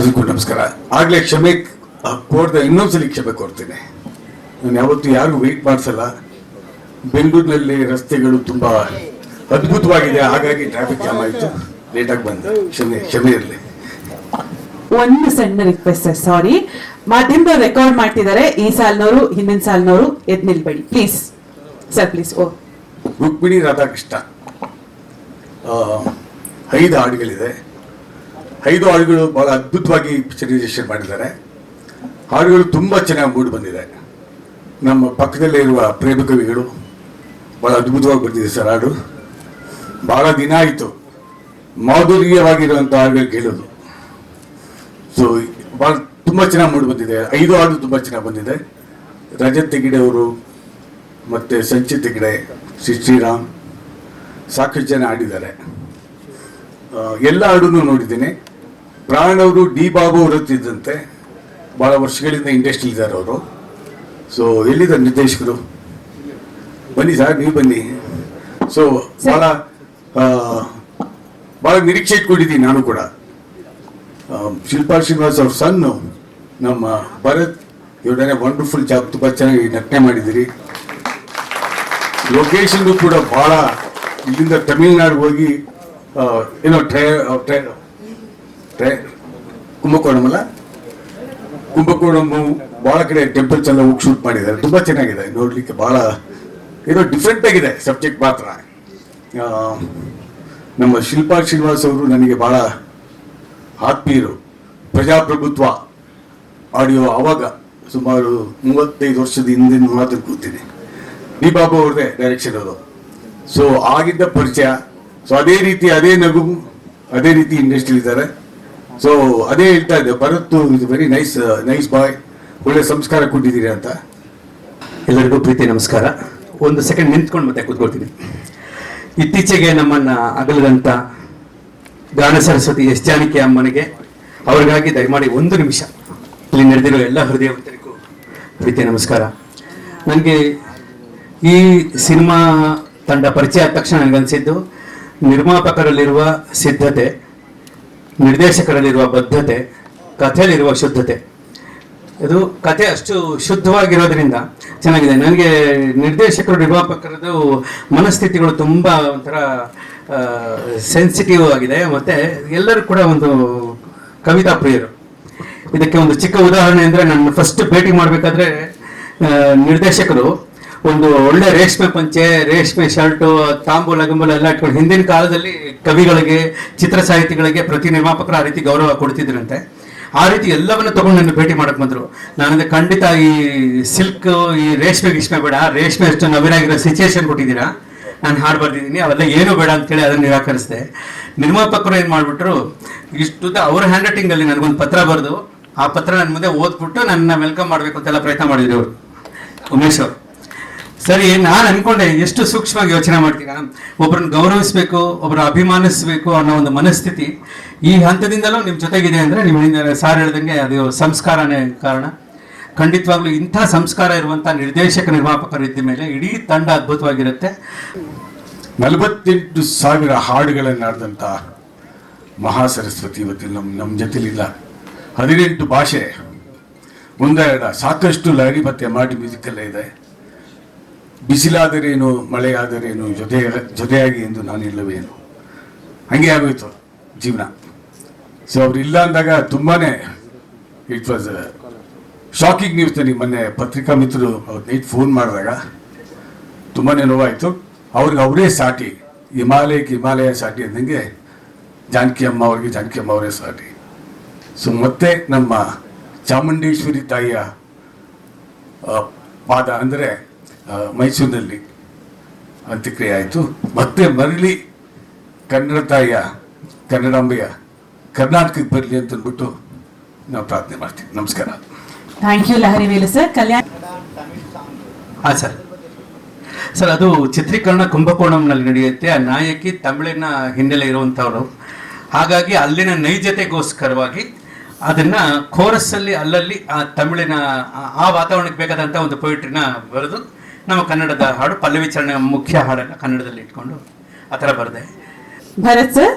ಎಲ್ರಿಗೂ ನಮಸ್ಕಾರ. ಆಗ್ಲೇ ಕ್ಷಮೆ ಕೋರ್ದೆ, ಇನ್ನೊಂದ್ಸಲಿ ಕ್ಷಮೆ ಕೋರ್ತೀನಿ. ನಾನು ಯಾವತ್ತೂ ಯಾರಿಗೂ ವೆಯ್ಟ್ ಮಾಡಿಸಲ್ಲ. ಬೆಂಗಳೂರಿನಲ್ಲಿ ರಸ್ತೆಗಳು ತುಂಬಾ ಅದ್ಭುತವಾಗಿದೆ, ಹಾಗಾಗಿ ಟ್ರಾಫಿಕ್ ಜಾಮ್ ಆಯಿತು, ಲೇಟಾಗಿ ಬಂದೆ, ಕ್ಷಮೆ ಇರಲಿ. ಒಂದು ಸಣ್ಣ ರಿಕ್ವೆಸ್ಟ್ ಸರ್, ಸಾರಿ, ಮಾಧ್ಯಮದವ್ರು ರೆಕಾರ್ಡ್ ಮಾಡ್ತಿದ್ದಾರೆ. ಈ ಸಾಲಿನವರು ಹಿಂದಿನ ಸಾಲಿನವರು ಎದ್ ನಿಲ್ಬೇಡಿ ಪ್ಲೀಸ್ ಸರ್, ಪ್ಲೀಸ್. ಓ ರುಕ್ಮಿಣಿ ರಾಧಾಕೃಷ್ಣ 5 ಹಾಡುಗಳಿದೆ. 5 ಹಾಡುಗಳು ಬಹಳ ಅದ್ಭುತವಾಗಿ ಪಿಕ್ಚರೈಸೇಷನ್ ಮಾಡಿದ್ದಾರೆ. ಹಾಡುಗಳು ತುಂಬ ಚೆನ್ನಾಗಿ ಮೂಡಿ ಬಂದಿದೆ. ನಮ್ಮ ಪಕ್ಕದಲ್ಲೇ ಇರುವ ಪ್ರೇಮ ಕವಿಗಳು ಬಹಳ ಅದ್ಭುತವಾಗಿ ಬಂದಿದೆ ಸರ್ ಹಾಡು. ಬಹಳ ದಿನ ಆಯಿತು ಮಾಧುರ್ಯವಾಗಿರುವಂಥ ಹಾಡುಗಳು ಕೇಳೋದು. ಸೊ ಭಾಳ ತುಂಬ ಚೆನ್ನಾಗಿ ಮೂಡಿ ಬಂದಿದೆ. 5 ಹಾಡು ತುಂಬ ಚೆನ್ನಾಗಿ ಬಂದಿದೆ. ರಜತ್ ಹೆಗ್ಡೆ ಅವರು ಮತ್ತು ಸಂಚಿತ್ ಹೆಗ್ಡೆ, ಶ್ರೀರಾಮ್, ಸಾಕಷ್ಟು ಜನ ಆಡಿದ್ದಾರೆ. ಎಲ್ಲ ಹಾಡನ್ನು ನೋಡಿದ್ದೀನಿ. ಪ್ರಾಣ್ ಅವರು ಡಿ ಬಾಬು ಅವರು ಇದ್ದಂತೆ ಭಾಳ ವರ್ಷಗಳಿಂದ ಇಂಡಸ್ಟ್ರಿ ಇದ್ದಾರೆ ಅವರು. ಸೊ ಎಲ್ಲಿದ್ದಾರೆ ನಿರ್ದೇಶಕರು? ಬನ್ನಿ ಸರ್, ನೀವು ಬನ್ನಿ. ಸೊ ಭಾಳ ನಿರೀಕ್ಷೆ ಇಟ್ಕೊಂಡಿದ್ದೀನಿ ನಾನು ಕೂಡ. ಶಿಲ್ಪಾ ಶ್ರೀನಿವಾಸ್ ಅವ್ರ ಸನ್ನು ನಮ್ಮ ಭರತ್ ಇವರನ್ನೇ ವಂಡರ್ಫುಲ್ ಜಾಬ್, ತುಂಬ ಚೆನ್ನಾಗಿ ನಟನೆ ಮಾಡಿದ್ದೀರಿ. ಲೊಕೇಶನ್ ಕೂಡ ಭಾಳ, ಇಲ್ಲಿಂದ ತಮಿಳ್ನಾಡು ಹೋಗಿ ಏನೋ ಕುಂಭಕೋಣಂ ಅಲ್ಲ, ಕುಂಭಕೋಣಮು ಭಾಳ ಕಡೆ ಟೆಂಪಲ್ಸ್ ಎಲ್ಲ ಹೋಗಿ ಶೂಟ್ ಮಾಡಿದ್ದಾರೆ. ತುಂಬ ಚೆನ್ನಾಗಿದೆ ನೋಡಲಿಕ್ಕೆ, ಭಾಳ ಏನೋ ಡಿಫ್ರೆಂಟ್ ಆಗಿದೆ ಸಬ್ಜೆಕ್ಟ್ ಮಾತ್ರ. ನಮ್ಮ ಶಿಲ್ಪಾ ಶ್ರೀನಿವಾಸ್ ಅವರು ನನಗೆ ಭಾಳ ಆತ್ಮೀಯರು. ಪ್ರಜಾಪ್ರಭುತ್ವ ಆಡಿಯೋ ಆವಾಗ ಸುಮಾರು 35 ವರ್ಷದ ಹಿಂದಿನ ಮಾತು ಕೂತೀನಿ. ಡಿ ಬಾಬು ಅವ್ರದ್ದೇ ಡೈರೆಕ್ಷನ್ ಅದು. ಸೊ ಆಗಿದ್ದ ಪರಿಚಯ. ಸೊ ಅದೇ ರೀತಿ ಅದೇ ನಗು, ಅದೇ ರೀತಿ ಇಂಡಸ್ಟ್ರಿ ಇದ್ದಾರೆ. ಸೊ ಅದೇ ಹೇಳ್ತಾ ಇದ್ದೆ, ಭರತ್ ಇದು ವೆರಿ ನೈಸ್ ಬಾಯ್, ಒಳ್ಳೆ ಸಂಸ್ಕಾರ ಕೊಟ್ಟಿದ್ದೀರಿ ಅಂತ. ಎಲ್ಲರಿಗೂ ಪ್ರೀತಿ ನಮಸ್ಕಾರ. ಒಂದು ಸೆಕೆಂಡ್ ನಿಂತ್ಕೊಂಡು ಮತ್ತೆ ಕೂತ್ಕೊಳ್ತೀನಿ. ಇತ್ತೀಚೆಗೆ ನಮ್ಮನ್ನು ಅಗಲದಂಥ ಗಾನ ಸರಸ್ವತಿ ಎಸ್ ಜಾನಕಿ ಅಮ್ಮನಿಗೆ, ಅವ್ರಿಗಾಗಿ ದಯಮಾಡಿ 1 ನಿಮಿಷ ಇಲ್ಲಿ ನಡೆದಿರೋ ಎಲ್ಲ ಹೃದಯವಂತರಿಗೂ ಪ್ರೀತಿ ನಮಸ್ಕಾರ. ನನಗೆ ಈ ಸಿನಿಮಾ ತಂಡ ಪರಿಚಯ ಆದ ತಕ್ಷಣ ನನಗನ್ಸಿದ್ದು, ನಿರ್ಮಾಪಕರಲ್ಲಿರುವ ಸಿದ್ಧತೆ, ನಿರ್ದೇಶಕರಲ್ಲಿರುವ ಬದ್ಧತೆ, ಕಥೆಯಲ್ಲಿರುವ ಶುದ್ಧತೆ. ಇದು ಕಥೆ ಅಷ್ಟು ಶುದ್ಧವಾಗಿರೋದ್ರಿಂದ ಚೆನ್ನಾಗಿದೆ. ನನಗೆ ನಿರ್ದೇಶಕರು, ನಿರ್ಮಾಪಕರದ್ದು ಮನಸ್ಥಿತಿಗಳು ತುಂಬ ಒಂಥರ ಸೆನ್ಸಿಟಿವ್ ಆಗಿದೆ. ಮತ್ತು ಎಲ್ಲರೂ ಕೂಡ ಒಂದು ಕವಿತಾ ಪ್ರಿಯರು. ಇದಕ್ಕೆ ಒಂದು ಚಿಕ್ಕ ಉದಾಹರಣೆ ಅಂದರೆ, ನನ್ನ ಫಸ್ಟ್ ಭೇಟಿ ಮಾಡಬೇಕಾದ್ರೆ ನಿರ್ದೇಶಕರು ಒಂದು ಒಳ್ಳೆ ರೇಷ್ಮೆ ಪಂಚೆ, ರೇಷ್ಮೆ ಶರ್ಟು, ತಾಂಬೂಲ ಗಂಬೂಲ ಎಲ್ಲ ಇಟ್ಕೊಂಡು, ಹಿಂದಿನ ಕಾಲದಲ್ಲಿ ಕವಿಗಳಿಗೆ, ಚಿತ್ರ ಸಾಹಿತಿಗಳಿಗೆ ಪ್ರತಿ ನಿರ್ಮಾಪಕರು ಆ ರೀತಿ ಗೌರವ ಕೊಡ್ತಿದ್ರಂತೆ. ಆ ರೀತಿ ಎಲ್ಲವನ್ನ ತಗೊಂಡು ನನ್ನ ಭೇಟಿ ಮಾಡಕ್ ಬಂದ್ರು. ನಾನಂದ್ರೆ ಖಂಡಿತ ಈ ಸಿಲ್ಕ್, ಈ ರೇಷ್ಮೆ ಬೇಡ, ರೇಷ್ಮೆ ಅಷ್ಟು ನವೀನಾಗಿರೋ ಸಿಚುಯೇಷನ್ ಕೊಟ್ಟಿದ್ದೀರಾ, ನಾನು ಹಾಡು ಬರ್ದಿದ್ದೀನಿ, ಅವೆಲ್ಲ ಏನೂ ಬೇಡ ಅಂತೇಳಿ ಅದನ್ನು ನಿರಾಕರಿಸಿದೆ. ನಿರ್ಮಾಪಕರು ಏನು ಮಾಡಿಬಿಟ್ರು, ಇಷ್ಟುದ್ದ ಅವ್ರ ಹ್ಯಾಂಡ್ ರೈಟಿಂಗಲ್ಲಿ ನನಗೊಂದು ಪತ್ರ ಬರೆದು, ಆ ಪತ್ರ ನನ್ನ ಮುಂದೆ ಓದ್ಬಿಟ್ಟು ನನ್ನ ವೆಲ್ಕಮ್ ಮಾಡಬೇಕು ಅಂತೆಲ್ಲ ಪ್ರಯತ್ನ ಮಾಡಿದ್ರು ಅವರು, ಉಮೇಶ್ ಅವರು. ಸರಿ, ನಾನು ಅನ್ಕೊಂಡೆ, ಎಷ್ಟು ಸೂಕ್ಷ್ಮವಾಗಿ ಯೋಚನೆ ಮಾಡ್ತೀರಾ, ಒಬ್ಬರನ್ನ ಗೌರವಿಸಬೇಕು, ಒಬ್ಬರ ಅಭಿಮಾನಿಸಬೇಕು ಅನ್ನೋ ಒಂದು ಮನಸ್ಥಿತಿ ಈ ಹಂತದಿಂದಲೂ ನಿಮ್ಮ ಜೊತೆಗಿದೆ ಅಂದರೆ, ನಿಮ್ಮ ಸಾರ್ ಹೇಳ್ದಂಗೆ ಅದು ಸಂಸ್ಕಾರನೇ ಕಾರಣ. ಖಂಡಿತವಾಗ್ಲೂ ಇಂಥ ಸಂಸ್ಕಾರ ಇರುವಂಥ ನಿರ್ದೇಶಕ ನಿರ್ಮಾಪಕರು ಇದ್ದ ಮೇಲೆ ಇಡೀ ತಂಡ ಅದ್ಭುತವಾಗಿರುತ್ತೆ. 48,000 ಹಾಡುಗಳನ್ನು ಆಡಿದಂಥ ಮಹಾಸರಸ್ವತಿ ಇವತ್ತಿನ ನಮ್ಮ ಜೊತೆಲಿಲ್ಲ. 18 ಭಾಷೆ, ಒಂದೆರಡ ಸಾಕಷ್ಟು ಲಹರಿ ಮತ್ತು ಮಾಡಿ ಮ್ಯೂಸಿಕಲ್ಲೇ ಇದೆ. ಬಿಸಿಲಾದರೇನು ಮಳೆಯಾದರೇನು ಜೊತೆಯಾಗಿ ಎಂದು ನಾನಿಲ್ಲವೇನು, ಹಂಗೆ ಆಗೋಯ್ತು ಜೀವನ. ಸೊ ಅವ್ರು ಇಲ್ಲ ಅಂದಾಗ ತುಂಬಾ ಇಟ್ ವಾಸ್ ಶಾಕಿಂಗ್ ನ್ಯೂಸ್. ನನಗೆ ಮೊನ್ನೆ ಪತ್ರಿಕಾ ಮಿತ್ರರು ನೈಟ್ ಫೋನ್ ಮಾಡಿದಾಗ ತುಂಬಾ ನೋವಾಯಿತು. ಅವ್ರಿಗೆ ಅವರೇ ಸಾಟಿ, ಹಿಮಾಲಯಕ್ಕೆ ಹಿಮಾಲಯ ಸಾಟಿ ಅಂದಂಗೆ ಜಾನಕಿ ಅಮ್ಮ ಅವ್ರಿಗೆ ಜಾನಕಿ ಅಮ್ಮ ಅವರೇ ಸಾಟಿ. ಸೊ ಮತ್ತೆ ನಮ್ಮ ಚಾಮುಂಡೇಶ್ವರಿ ತಾಯಿಯ ಪಾದ ಅಂದರೆ ಮೈಸೂರಿನಲ್ಲಿ ಅಂತ್ಯಕ್ರಿಯೆ ಆಯಿತು. ಮತ್ತೆ ಮರಳಿ ಕನ್ನಡ ತಾಯಿಯ, ಕನ್ನಡಾಂಬೆಯ ಕರ್ನಾಟಕಕ್ಕೆ ಬರಲಿ ಅಂತ ಅಂದ್ಬಿಟ್ಟು ನಾವು ಪ್ರಾರ್ಥನೆ ಮಾಡ್ತೀವಿ. ನಮಸ್ಕಾರ. Thank you Lahari Velu sir. Kalyan. ಹಾಂ ಸರ್, ಅದು ಚಿತ್ರೀಕರಣ ಕುಂಭಕೋಣಂನಲ್ಲಿ ನಡೆಯುತ್ತೆ. ಆ ನಾಯಕಿ ತಮಿಳಿನ ಹಿನ್ನೆಲೆ ಇರುವಂಥವ್ರು, ಹಾಗಾಗಿ ಅಲ್ಲಿನ ನೈಜತೆಗೋಸ್ಕರವಾಗಿ ಅದನ್ನ ಕೋರಸ್ಸಲ್ಲಿ ಅಲ್ಲಲ್ಲಿ ಆ ತಮಿಳಿನ ಆ ವಾತಾವರಣಕ್ಕೆ ಬೇಕಾದಂಥ ಒಂದು ಪೊಯಿಟ್ರಿನ ಬರೆದು ನಮ್ಮ ಕನ್ನಡದ ಹಾಡು ಪಲ್ಲವಿ ಚರಣ ಮುಖ್ಯ ಹಾಡನ್ನು ಕನ್ನಡದಲ್ಲಿ ಇಟ್ಕೊಂಡು ಆ ಥರ ಬರೆದೆ. ಭರತ್ ಸರ್,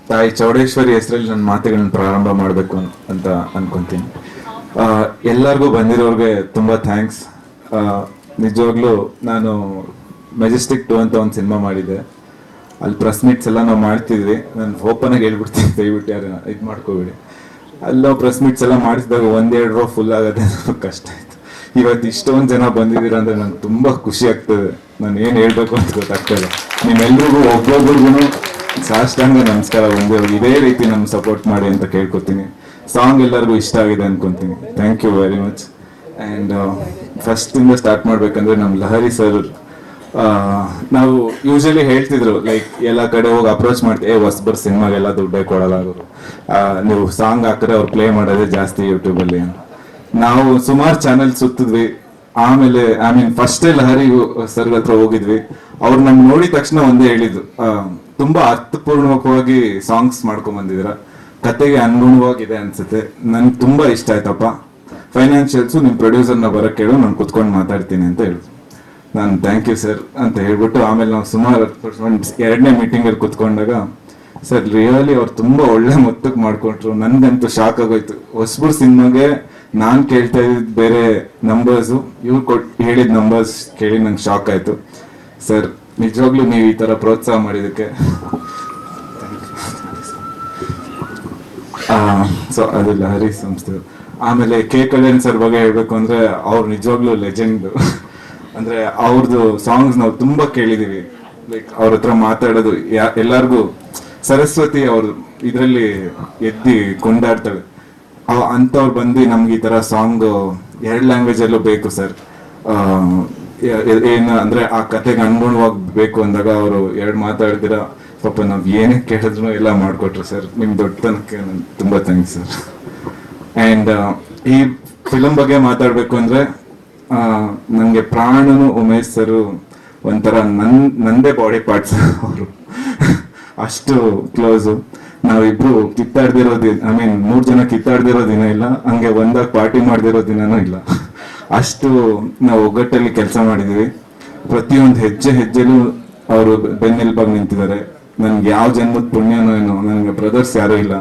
ತಾಯಿ ಚೌಡೇಶ್ವರಿ ಹೆಸರಲ್ಲಿ ನನ್ನ ಮಾತುಗಳನ್ನ ಪ್ರಾರಂಭ ಮಾಡಬೇಕು ಅಂತ ಅನ್ಕೊಂತೀನಿ. ಎಲ್ಲರಿಗೂ ಬಂದಿರೋರಿಗೆ ತುಂಬ ಥ್ಯಾಂಕ್ಸ್. ನಿಜವಾಗ್ಲೂ ನಾನು ಮೆಜೆಸ್ಟಿಕ್ 2 ಅಂತ ಒಂದು ಸಿನಿಮಾ ಮಾಡಿದ್ದೆ. ಅಲ್ಲಿ ಪ್ರೆಸ್ ಮೀಟ್ಸ್ ಎಲ್ಲ ನಾವು ಮಾಡ್ತಿದ್ವಿ. ನಾನು ಓಪನಾಗಿ ಹೇಳ್ಬಿಡ್ತೀನಿ, ದಯವಿಟ್ಟು ಯಾರು ಇದು ಮಾಡ್ಕೋಬೇಡಿ. ಅಲ್ಲಿ ನಾವು ಪ್ರೆಸ್ ಮೀಟ್ಸ್ ಎಲ್ಲ ಮಾಡಿಸಿದಾಗ 1-2 ರೋ ಫುಲ್ ಆಗೋದೇ ಕಷ್ಟ ಆಯಿತು. ಇವತ್ತು ಇಷ್ಟೊಂದು ಜನ ಬಂದಿದ್ದೀರಾ ಅಂದರೆ ನಂಗೆ ತುಂಬ ಖುಷಿ ಆಗ್ತದೆ. ನಾನು ಏನು ಹೇಳಬೇಕು ಅಂತ ಗೊತ್ತಾಗ್ತದೆ. ನಿಮ್ಮೆಲ್ರಿಗೂ ಒಬ್ಬೊಬ್ರಿಗೂ ಸಾಷ್ಟಾಂಗ ನಮಸ್ಕಾರ. ಇದೇ ರೀತಿ ನಮ್ಗೆ ಸಪೋರ್ಟ್ ಮಾಡಿ ಅಂತ ಕೇಳ್ಕೊತೀನಿ. ಸಾಂಗ್ ಎಲ್ಲರಿಗೂ ಇಷ್ಟ ಆಗಿದೆ ಅನ್ಕೊಂತೀನಿ. Thank you very much. And ಫಸ್ಟಿಂದ ಸ್ಟಾರ್ಟ್ ಮಾಡ್ಬೇಕಂದ್ರೆ ನಮ್ಮ ಲಹರಿ ಸರ್, ನಾವು ಯೂಶಲಿ ಹೇಳ್ತಿದ್ರು ಲೈಕ್ ಎಲ್ಲ ಕಡೆ ಹೋಗಿ ಅಪ್ರೋಚ್ ಮಾಡ್ತೀವಿ, ಹೊಸಬರ್ ಸಿನಿಮಾಗೆಲ್ಲ ದುಡ್ಡೇ ಕೊಡಲ್ಲ ಅವರು, ನೀವು ಸಾಂಗ್ ಹಾಕಿದ್ರೆ ಅವ್ರು ಪ್ಲೇ ಮಾಡೋದೇ ಜಾಸ್ತಿ ಯೂಟ್ಯೂಬಲ್ಲಿ ಅಂತ. ನಾವು ಸುಮಾರು ಚಾನೆಲ್ ಸುತ್ತಿದ್ವಿ. ಆಮೇಲೆ ಫಸ್ಟೇ ಲಹರಿ ಸರ್ ಹತ್ರ ಹೋಗಿದ್ವಿ. ಅವ್ರು ನಮ್ಗೆ ನೋಡಿದ ತಕ್ಷಣ ಒಂದೇ ಹೇಳಿದ್ದು, ತುಂಬಾ ಅರ್ಥಪೂರ್ಣವಾಗಿ ಸಾಂಗ್ಸ್ ಮಾಡ್ಕೊಂಡ್ ಬಂದಿದ್ದೀರ, ಕತೆಗೆ ಅನುಗುಣವಾಗಿದೆ ಅನ್ಸುತ್ತೆ, ನನ್ಗೆ ತುಂಬಾ ಇಷ್ಟ ಆಯ್ತಪ್ಪ. ಫೈನಾನ್ಷಿಯಲ್ಸು ನಿಮ್ಮ ಪ್ರೊಡ್ಯೂಸರ್ನ ಬರಕ್ಕೆ ಕೇಳು, ನಾನು ಕುತ್ಕೊಂಡು ಮಾತಾಡ್ತೀನಿ ಅಂತ ಹೇಳಿದ್ರು. ನಾನು ಥ್ಯಾಂಕ್ ಯು ಸರ್ ಅಂತ ಹೇಳ್ಬಿಟ್ಟು ಆಮೇಲೆ ನಾವು ಸುಮಾರು 2ನೇ ಮೀಟಿಂಗಲ್ಲಿ ಕುತ್ಕೊಂಡಾಗ ಸರ್ ರಿಯಲಿ ಅವ್ರು ತುಂಬಾ ಒಳ್ಳೆ ಮೊತ್ತಕ್ಕೆ ಮಾಡ್ಕೊಟ್ರು. ನನ್ಗಂತೂ ಶಾಕ್ ಆಗೋಯ್ತು. ಹೊಸಬರು ಸಿನಿಮಾಗೆ ನಾನು ಕೇಳ್ತಾ ಇದ್ದಿದ್ದು ಬೇರೆ ನಂಬರ್ಸು, ಇವ್ರು ಹೇಳಿದ ನಂಬರ್ಸ್ ಕೇಳಿ ನಂಗೆ ಶಾಕ್ ಆಯ್ತು. ಸರ್ ನಿಜವಾಗ್ಲೂ ನೀವು ಈ ತರ ಪ್ರೋತ್ಸಾಹ ಮಾಡಿದಕ್ಕೆ ಸೊ ಅದು ಲಹರಿ ಸಂಸ್ಥೆ. ಆಮೇಲೆ ಕೆ ಕಲ್ಯಾಣ್ ಸರ್ ಬಗ್ಗೆ ಹೇಳ್ಬೇಕು ಅಂದ್ರೆ ಅವ್ರು ನಿಜವಾಗ್ಲೂ ಲೆಜೆಂಡ್. ಅಂದ್ರೆ ಅವ್ರದ್ದು ಸಾಂಗ್ಸ್ ನಾವು ತುಂಬಾ ಕೇಳಿದೀವಿ. ಲೈಕ್ ಅವ್ರ ಹತ್ರ ಮಾತಾಡೋದು ಎಲ್ಲಾರ್ಗು ಸರಸ್ವತಿ ಅವ್ರು ಇದರಲ್ಲಿ ಎದ್ದಿ ಕೊಂಡಾಡ್ತಾಳೆ. ಅಂತವ್ರು ಬಂದು ನಮ್ಗೆ ಈ ತರ ಸಾಂಗ್ 2 ಲ್ಯಾಂಗ್ವೇಜ್ ಅಲ್ಲೂ ಬೇಕು ಸರ್, ಏನು ಅಂದ್ರೆ ಆ ಕತೆಗೆ ಅನುಗುಣವಾಗಿ ಬೇಕು ಅಂದಾಗ ಅವರು 2 ಮಾತಾಡ್ತೀರ ಪಾಪ ನಾವ್ ಏನೇ ಕೇಳಿದ್ರು ಎಲ್ಲ ಮಾಡ್ಕೊಟ್ರು ಸರ್. ನಿಮ್ ದೊಡ್ಡತನಕ್ಕೆ ತುಂಬಾ ಥ್ಯಾಂಕ್ಸ್ ಸರ್. ಅಂಡ್ ಈ ಫಿಲಂ ಬಗ್ಗೆ ಮಾತಾಡ್ಬೇಕು ಅಂದ್ರೆ ನಂಗೆ ಪ್ರಾಣನು ಉಮೇಶ್ ಸರ್ ಒಂಥರ ನಂದೇ ಬಾಡಿ ಪಾರ್ಟ್ಸ್. ಅವರು ಅಷ್ಟು ಕ್ಲೋಸು. ನಾವಿಬ್ರು ಕಿತ್ತಾಡ್ದಿರೋ ದಿನ, 3 ಜನ ಕಿತ್ತಾಡ್ದಿರೋ ದಿನ ಇಲ್ಲ, ಹಂಗೆ ಒಂದಾಗ ಪಾರ್ಟಿ ಮಾಡ್ದಿರೋ ದಿನನೂ ಇಲ್ಲ. ಅಷ್ಟು ನಾವು ಒಗ್ಗಟ್ಟಲ್ಲಿ ಕೆಲಸ ಮಾಡಿದೀವಿ. ಪ್ರತಿಯೊಂದು ಹೆಜ್ಜೆಲೂ ಅವರು ಬೆನ್ನೆಲುಬಾಗಿ ನಿಂತಿದ್ದಾರೆ. ನನ್ಗೆ ಯಾವ ಜನ್ಮದ ಪುಣ್ಯನೋ ಏನೋ, ನನಗೆ ಬ್ರದರ್ಸ್ ಯಾರೂ ಇಲ್ಲ.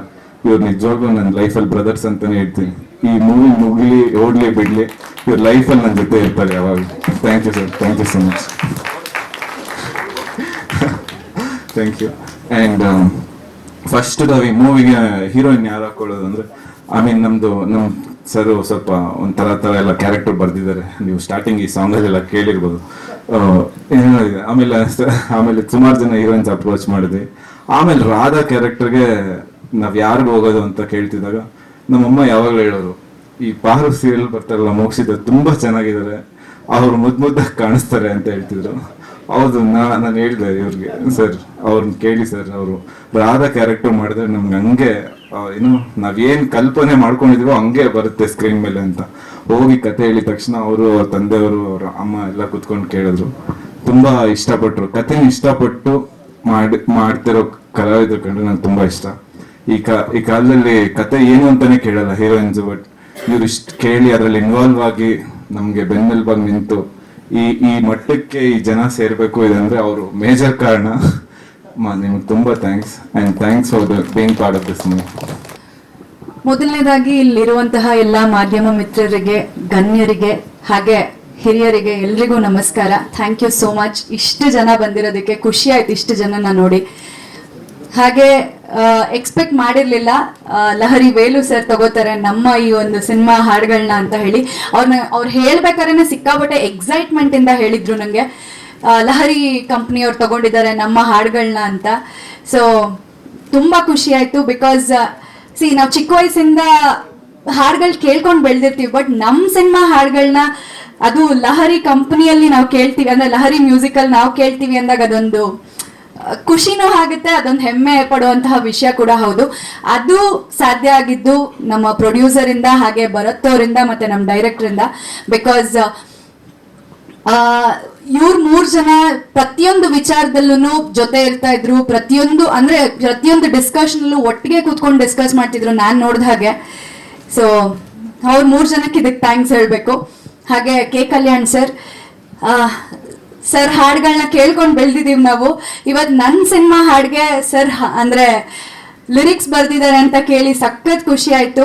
ಇವ್ರು ನಿಜವಾಗ್ಲೂ ನನ್ನ ಲೈಫಲ್ಲಿ ಬ್ರದರ್ಸ್ ಅಂತಾನೆ ಹೇಳ್ತೀನಿ. ಈ ಮೂವಿ ಮುಗಿಲಿ ಓಡ್ಲಿ ಬಿಡ್ಲಿ, ಇವ್ರ ಲೈಫಲ್ಲಿ ನನ್ನ ಜೊತೆ ಇರ್ತಾರೆ ಯಾವಾಗ. Thank you sir, thank you so much. Thank you. And first ನಾವು ಈ ಮೂವಿಗೆ ಹೀರೋಯಿನ್ ಯಾರು ಹಾಕೊಳ್ಳೋದು ಅಂದ್ರೆ ನಮ್ಮ ಸರ್ ಸ್ವಲ್ಪ ಒಂಥರ ಎಲ್ಲ ಕ್ಯಾರೆಕ್ಟರ್ ಬರ್ದಿದ್ದಾರೆ. ನೀವು ಸ್ಟಾರ್ಟಿಂಗ್ ಈ ಸಾಂಗಲ್ಲೆಲ್ಲ ಕೇಳಿರ್ಬೋದು. ಆಮೇಲೆ ಸುಮಾರು ಜನ ಹೀರೋಯಿನ್ಸ್ ಅಪ್ರೋಚ್ ಮಾಡಿದ್ವಿ. ಆಮೇಲೆ ರಾಧಾ ಕ್ಯಾರೆಕ್ಟರ್ಗೆ ನಾವ್ ಯಾರಿಗೂ ಹೋಗೋದು ಅಂತ ಕೇಳ್ತಿದ್ದಾಗ ನಮ್ಮಮ್ಮ ಯಾವಾಗಲೂ ಹೇಳೋರು, ಈ ಪಾರು ಸೀರಿಯಲ್ ಬರ್ತಾರಲ್ಲ ಮೋಕ್ಷಿತ, ತುಂಬಾ ಚೆನ್ನಾಗಿದ್ದಾರೆ, ಅವ್ರು ಮುದ್ದಾಗಿ ಕಾಣಿಸ್ತಾರೆ ಅಂತ ಹೇಳ್ತಿದ್ರು. ಹೌದು, ನಾನು ಹೇಳಿದೆ ಇವ್ರಿಗೆ, ಸರ್ ಅವ್ರನ್ನ ಕೇಳಿ ಸರ್, ಅವರು ರಾಧಾ ಕ್ಯಾರೆಕ್ಟರ್ ಮಾಡಿದ್ರೆ ನಮ್ಗೆ ಹಂಗೆ ನಾವೇನ್ ಕಲ್ಪನೆ ಮಾಡ್ಕೊಂಡಿದೀವೋ ಹಂಗೆ ಬರುತ್ತೆ ಸ್ಕ್ರೀನ್ ಮೇಲೆ ಅಂತ. ಹೋಗಿ ಕತೆ ಹೇಳಿದ ತಕ್ಷಣ ಅವರು, ಅವ್ರ ತಂದೆಯವರು, ಅವ್ರ ಅಮ್ಮ ಎಲ್ಲ ಕುತ್ಕೊಂಡು ಕೇಳಿದ್ರು. ತುಂಬಾ ಇಷ್ಟಪಟ್ರು. ಕತೆನ ಇಷ್ಟಪಟ್ಟು ಮಾಡ್ತಿರೋ ಕಲಾವಿದ್ರು ಕಂಡ್ರೆ ನಂಗೆ ತುಂಬಾ ಇಷ್ಟ. ಈ ಕಾಲದಲ್ಲಿ ಕತೆ ಏನು ಅಂತಾನೆ ಕೇಳಲ್ಲ ಹೀರೋಯಿನ್ಸ್, ಬಟ್ ಇವ್ರು ಇಷ್ಟು ಕೇಳಿ ಅದ್ರಲ್ಲಿ ಇನ್ವಾಲ್ವ್ ಆಗಿ ನಮ್ಗೆ ಬೆನ್ನೆಲುಬಾಗಿ ನಿಂತು ಈ ಮಟ್ಟಕ್ಕೆ ಈ ಜನ ಸೇರ್ಬೇಕು ಇದಂದ್ರೆ ಅವರು ಮೇಜರ್ ಕಾರಣ. ನಿಮ್ಗೆ ತುಂಬಾ thanks and thanks for being part of this movie. ಮೊದಲನೇದಾಗಿ ಇಲ್ಲಿರುವಂತಹ ಎಲ್ಲಾ ಮಾಧ್ಯಮ ಮಿತ್ರರಿಗೆ, ಗಣ್ಯರಿಗೆ ಹಾಗೆ ಹಿರಿಯರಿಗೆ ಎಲ್ರಿಗೂ ನಮಸ್ಕಾರ. Thank you so much. ಇಷ್ಟು ಜನ ಬಂದಿರೋದಕ್ಕೆ ಖುಷಿ ಆಯ್ತು, ಇಷ್ಟು ಜನನ ನೋಡಿ. ಹಾಗೆ ಎಕ್ಸ್ಪೆಕ್ಟ್ ಮಾಡಿರ್ಲಿಲ್ಲ ಲಹರಿ ವೇಲು ಸರ್ ತಗೋತಾರೆ ನಮ್ಮ ಈ ಒಂದು ಸಿನಿಮಾ ಹಾಡುಗಳನ್ನ ಅಂತ ಹೇಳಿ. ಅವ್ರು ಹೇಳ್ಬೇಕಾದ್ರೆ ಸಿಕ್ಕಾಪಟ್ಟೆ ಎಕ್ಸೈಟ್ಮೆಂಟ್ ಇಂದ ಹೇಳಿದ್ರು ನಂಗೆ, ಲಹರಿ ಕಂಪ್ನಿಯವ್ರು ತಗೊಂಡಿದ್ದಾರೆ ನಮ್ಮ ಹಾಡುಗಳನ್ನ ಅಂತ. ಸೊ ತುಂಬಾ ಖುಷಿ ಆಯ್ತು. ಬಿಕಾಸ್ ನಾವು ಚಿಕ್ಕ ವಯಸ್ಸಿಂದ ಹಾಡುಗಳು ಕೇಳ್ಕೊಂಡು ಬೆಳೆದಿರ್ತೀವಿ, ಬಟ್ ನಮ್ಮ ಸಿನಿಮಾ ಹಾಡುಗಳನ್ನ ಅದು ಲಹರಿ ಕಂಪ್ನಿಯಲ್ಲಿ ನಾವು ಕೇಳ್ತೀವಿ, ಅಂದ್ರೆ ಲಹರಿ ಮ್ಯೂಸಿಕಲ್ ನಾವು ಕೇಳ್ತೀವಿ ಅಂದಾಗ ಅದೊಂದು ಖುಷಿನೂ ಆಗುತ್ತೆ, ಅದೊಂದು ಹೆಮ್ಮೆ ಪಡುವಂತಹ ವಿಷಯ ಕೂಡ ಹೌದು. ಅದು ಸಾಧ್ಯ ಆಗಿದ್ದು ನಮ್ಮ ಪ್ರೊಡ್ಯೂಸರ್ ಇಂದ, ಹಾಗೆ ಭರತ್ ಅವರಿಂದ, ಮತ್ತೆ ನಮ್ಮ ಡೈರೆಕ್ಟರ್ ಇಂದ. ಬಿಕಾಸ್ ಇವ್ರು 3 ಜನ ಪ್ರತಿಯೊಂದು ವಿಚಾರದಲ್ಲೂ ಜೊತೆ ಇರ್ತಾ ಇದ್ರು. ಪ್ರತಿಯೊಂದು ಡಿಸ್ಕಷನ್ ಅಲ್ಲೂ ಒಟ್ಟಿಗೆ ಕೂತ್ಕೊಂಡು ಡಿಸ್ಕಸ್ ಮಾಡ್ತಿದ್ರು ನಾನು ನೋಡಿದ ಹಾಗೆ. ಸೊ ಅವ್ರ 3 ಜನಕ್ಕೆ ಇದಕ್ಕೆ ಥ್ಯಾಂಕ್ಸ್ ಹೇಳ್ಬೇಕು. ಹಾಗೆ ಕೆ ಕಲ್ಯಾಣ್ ಸರ್, ಸರ್ ಹಾಡುಗಳನ್ನ ಕೇಳ್ಕೊಂಡು ಬೆಳೆದಿದ್ದೀವಿ ನಾವು. ಇವತ್ತು ನನ್ನ ಸಿನಿಮಾ ಹಾಡಿಗೆ ಸರ್ ಅಂದ್ರೆ ಲಿರಿಕ್ಸ್ ಬರ್ದಿದ್ದಾರೆ ಅಂತ ಕೇಳಿ ಸಖತ್ ಖುಷಿ ಆಯ್ತು.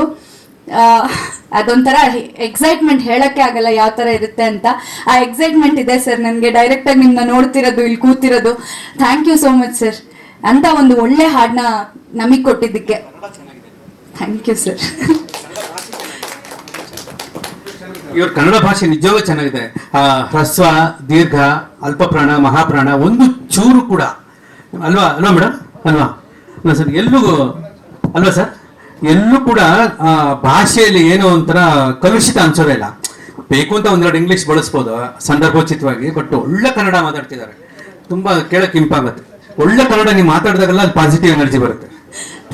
ಅದೊಂಥರ ಎಕ್ಸೈಟ್ಮೆಂಟ್, ಹೇಳಕ್ಕೆ ಆಗಲ್ಲ ಯಾವ ತರ ಇರುತ್ತೆ ಅಂತ. ಆ ಎಕ್ಸೈಟ್ಮೆಂಟ್ ಇದೆ ಸರ್ ನನಗೆ. ಡೈರೆಕ್ಟಾಗಿ ನಿಮ್ಮನ್ನ ನೋಡ್ತಿರೋದು, ಇಲ್ಲಿ ಕೂತಿರೋದು. Thank you so much sir, ಅಂತ ಒಂದು ಒಳ್ಳೆ ಹಾಡನ್ನ ನಮಗೆ ಕೊಟ್ಟಿದ್ದಕ್ಕೆ. Thank you sir. ಇವ್ರ ಕನ್ನಡ ಭಾಷೆ ನಿಜವಾಗ್ಲೂ ಚೆನ್ನಾಗಿದೆ. ಹ್ರಸ್ವ, ದೀರ್ಘ, ಅಲ್ಪಪ್ರಾಣ, ಮಹಾಪ್ರಾಣ ಒಂದು ಚೂರು ಕೂಡ ಅಲ್ವಾ ಅಲ್ವಾ ಮೇಡಮ್ ಅಲ್ವಾ ಅಲ್ವಾ ಸರ್? ಎಲ್ಲೂ ಅಲ್ವಾ ಸರ್? ಎಲ್ಲೂ ಕೂಡ ಭಾಷೆಯಲ್ಲಿ ಏನೋ ಒಂಥರ ಕಲುಷಿತ ಅನ್ಸೋದೇ ಇಲ್ಲ. ಬೇಕು ಅಂತ ಒಂದೆರಡು ಇಂಗ್ಲಿಷ್ ಬಳಸ್ಬೋದು ಸಂದರ್ಭೋಚಿತವಾಗಿ, ಬಟ್ ಒಳ್ಳೆ ಕನ್ನಡ ಮಾತಾಡ್ತಿದ್ದಾರೆ. ತುಂಬಾ ಕೇಳಕ್ಕೆ ಇಂಪಾಗುತ್ತೆ. ಒಳ್ಳೆ ಕನ್ನಡ ನೀವು ಮಾತಾಡಿದಾಗೆಲ್ಲ ಅಲ್ಲಿ ಪಾಸಿಟಿವ್ ಎನರ್ಜಿ ಬರುತ್ತೆ.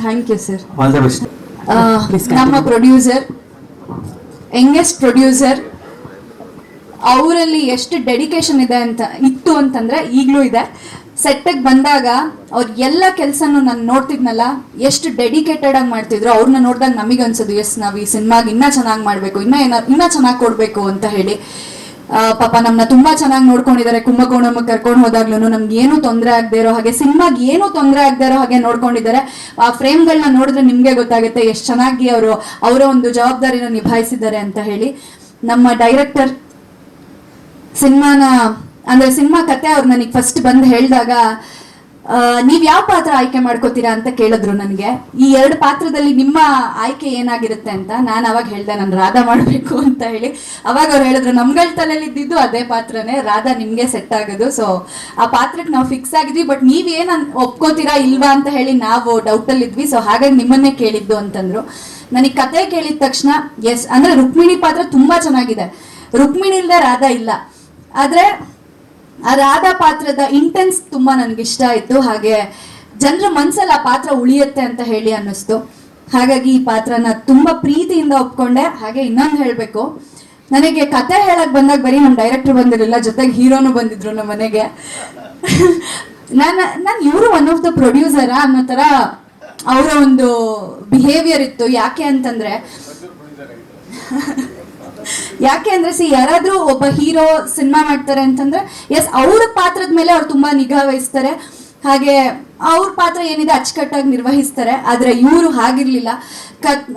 Thank you sir. All the best. ನಮ್ಮ ಪ್ರೊಡ್ಯೂಸರ್, ಯಂಗೆಸ್ಟ್ ಪ್ರೊಡ್ಯೂಸರ್, ಅವರಲ್ಲಿ ಎಷ್ಟು ಡೆಡಿಕೇಶನ್ ಇದೆ ಅಂತ ಇತ್ತು ಅಂತಂದ್ರೆ ಈಗಲೂ ಇದೆ. ಸೆಟ್ಟಿಗೆ ಬಂದಾಗ ಅವ್ರ ಎಲ್ಲ ಕೆಲಸನೂ ನಾನು ನೋಡ್ತಿದ್ನಲ್ಲ, ಎಷ್ಟು ಡೆಡಿಕೇಟೆಡ್ ಆಗಿ ಮಾಡ್ತಿದ್ರು. ಅವ್ರನ್ನ ನೋಡಿದಾಗ ನಮಗೆ ಅನ್ಸೋದು, ಎಸ್ ನಾವು ಈ ಸಿನಿಮಾಗೆ ಇನ್ನೂ ಚೆನ್ನಾಗಿ ಮಾಡಬೇಕು, ಇನ್ನೂ ಚೆನ್ನಾಗಿ ಕೊಡಬೇಕು ಅಂತ ಹೇಳಿ. ಪಾಪ ನಮ್ಮನ್ನ ತುಂಬಾ ಚೆನ್ನಾಗಿ ನೋಡ್ಕೊಂಡಿದ್ದಾರೆ. ಕುಂಭಕೋಣಕ್ಕೆ ಕರ್ಕೊಂಡು ಹೋದಾಗ್ಲೂ ನಮ್ಗೆ ಏನೂ ತೊಂದರೆ ಆಗದೆ ಇರೋ ಹಾಗೆ, ಸಿನಿಮಾಗೆ ಏನೂ ತೊಂದರೆ ಆಗದೆ ಇರೋ ಹಾಗೆ ನೋಡ್ಕೊಂಡಿದ್ದಾರೆ. ಆ ಫ್ರೇಮ್ಗಳನ್ನ ನೋಡಿದ್ರೆ ನಿಮಗೆ ಗೊತ್ತಾಗುತ್ತೆ ಎಷ್ಟು ಚೆನ್ನಾಗಿ ಅವರ ಒಂದು ಜವಾಬ್ದಾರಿನ ನಿಭಾಯಿಸಿದ್ದಾರೆ ಅಂತ ಹೇಳಿ. ನಮ್ಮ ಡೈರೆಕ್ಟರ್ ಸಿನಿಮಾ ಕತೆ ಅವ್ರು ನನಗೆ ಫಸ್ಟ್ ಬಂದು ಹೇಳಿದಾಗ, ನೀವ್ ಯಾವ ಪಾತ್ರ ಆಯ್ಕೆ ಮಾಡ್ಕೋತೀರಾ ಅಂತ ಕೇಳಿದ್ರು ನನಗೆ. ಈ 2 ಪಾತ್ರದಲ್ಲಿ ನಿಮ್ಮ ಆಯ್ಕೆ ಏನಾಗಿರುತ್ತೆ ಅಂತ. ನಾನು ಅವಾಗ ಹೇಳ್ದೆ ನಾನು ರಾಧಾ ಮಾಡಬೇಕು ಅಂತ ಹೇಳಿ. ಅವಾಗ ಅವ್ರು ಹೇಳಿದ್ರು, ನಮ್ಗಳ ತಲೆಯಲ್ಲಿ ಇದ್ದಿದ್ದು ಅದೇ ಪಾತ್ರನೇ, ರಾಧಾ ನಿಮ್ಗೆ ಸೆಟ್ ಆಗೋದು. ಸೊ ಆ ಪಾತ್ರಕ್ಕೆ ನಾವು ಫಿಕ್ಸ್ ಆಗಿದ್ವಿ. ಬಟ್ ನೀವೇನು ಒಪ್ಕೋತೀರಾ ಇಲ್ವಾ ಅಂತ ಹೇಳಿ ನಾವು ಡೌಟಲ್ಲಿ ಇದ್ವಿ. ಸೊ ಹಾಗಾಗಿ ನಿಮ್ಮನ್ನೇ ಕೇಳಿದ್ದು ಅಂತಂದ್ರು. ನನಗೆ ಕತೆ ಕೇಳಿದ ತಕ್ಷಣ ಎಸ್, ಅಂದ್ರೆ ರುಕ್ಮಿಣಿ ಪಾತ್ರ ತುಂಬಾ ಚೆನ್ನಾಗಿದೆ. ರುಕ್ಮಿಣಿ ಇಲ್ಲದೆ ರಾಧಾ ಇಲ್ಲ. ಆದ್ರೆ ಆ ರಾಧಾ ಪಾತ್ರದ ಇಂಟೆನ್ಸ್ ತುಂಬಾ ನನ್ಗೆ ಇಷ್ಟ ಆಯ್ತು. ಹಾಗೆ ಜನರ ಮನ್ಸಲ್ಲಿ ಆ ಪಾತ್ರ ಉಳಿಯುತ್ತೆ ಅಂತ ಹೇಳಿ ಅನ್ನಿಸ್ತು. ಹಾಗಾಗಿ ಈ ಪಾತ್ರನ ತುಂಬಾ ಪ್ರೀತಿಯಿಂದ ಒಪ್ಕೊಂಡೆ. ಹಾಗೆ ಇನ್ನೊಂದು ಹೇಳ್ಬೇಕು, ನನಗೆ ಕತೆ ಹೇಳಕ್ ಬಂದಾಗ ಬರೀ ನಮ್ಮ ಡೈರೆಕ್ಟರ್ ಬಂದಿರಲಿಲ್ಲ, ಜೊತೆಗೆ ಹೀರೋನು ಬಂದಿದ್ರು ನಮ್ಮ ಮನೆಗೆ. ನಾನು ಇವರು ಒನ್ ಆಫ್ ದ ಪ್ರೊಡ್ಯೂಸರ ಅನ್ನೋ ತರ ಅವರ ಒಂದು ಬಿಹೇವಿಯರ್ ಇತ್ತು. ಯಾಕೆ ಅಂತಂದ್ರೆ ಯಾರಾದ್ರೂ ಒಬ್ಬ ಹೀರೋ ಸಿನಿಮಾ ಮಾಡ್ತಾರೆ ಅಂತಂದ್ರೆ ಎಸ್, ಅವ್ರ ಪಾತ್ರದ ಮೇಲೆ ಅವ್ರು ತುಂಬಾ ನಿಗಾ ವಹಿಸ್ತಾರೆ. ಹಾಗೆ ಅವ್ರ ಪಾತ್ರ ಏನಿದೆ ಅಚ್ಚುಕಟ್ಟಾಗಿ ನಿರ್ವಹಿಸ್ತಾರೆ. ಆದ್ರೆ ಇವರು ಹಾಗಿರ್ಲಿಲ್ಲ.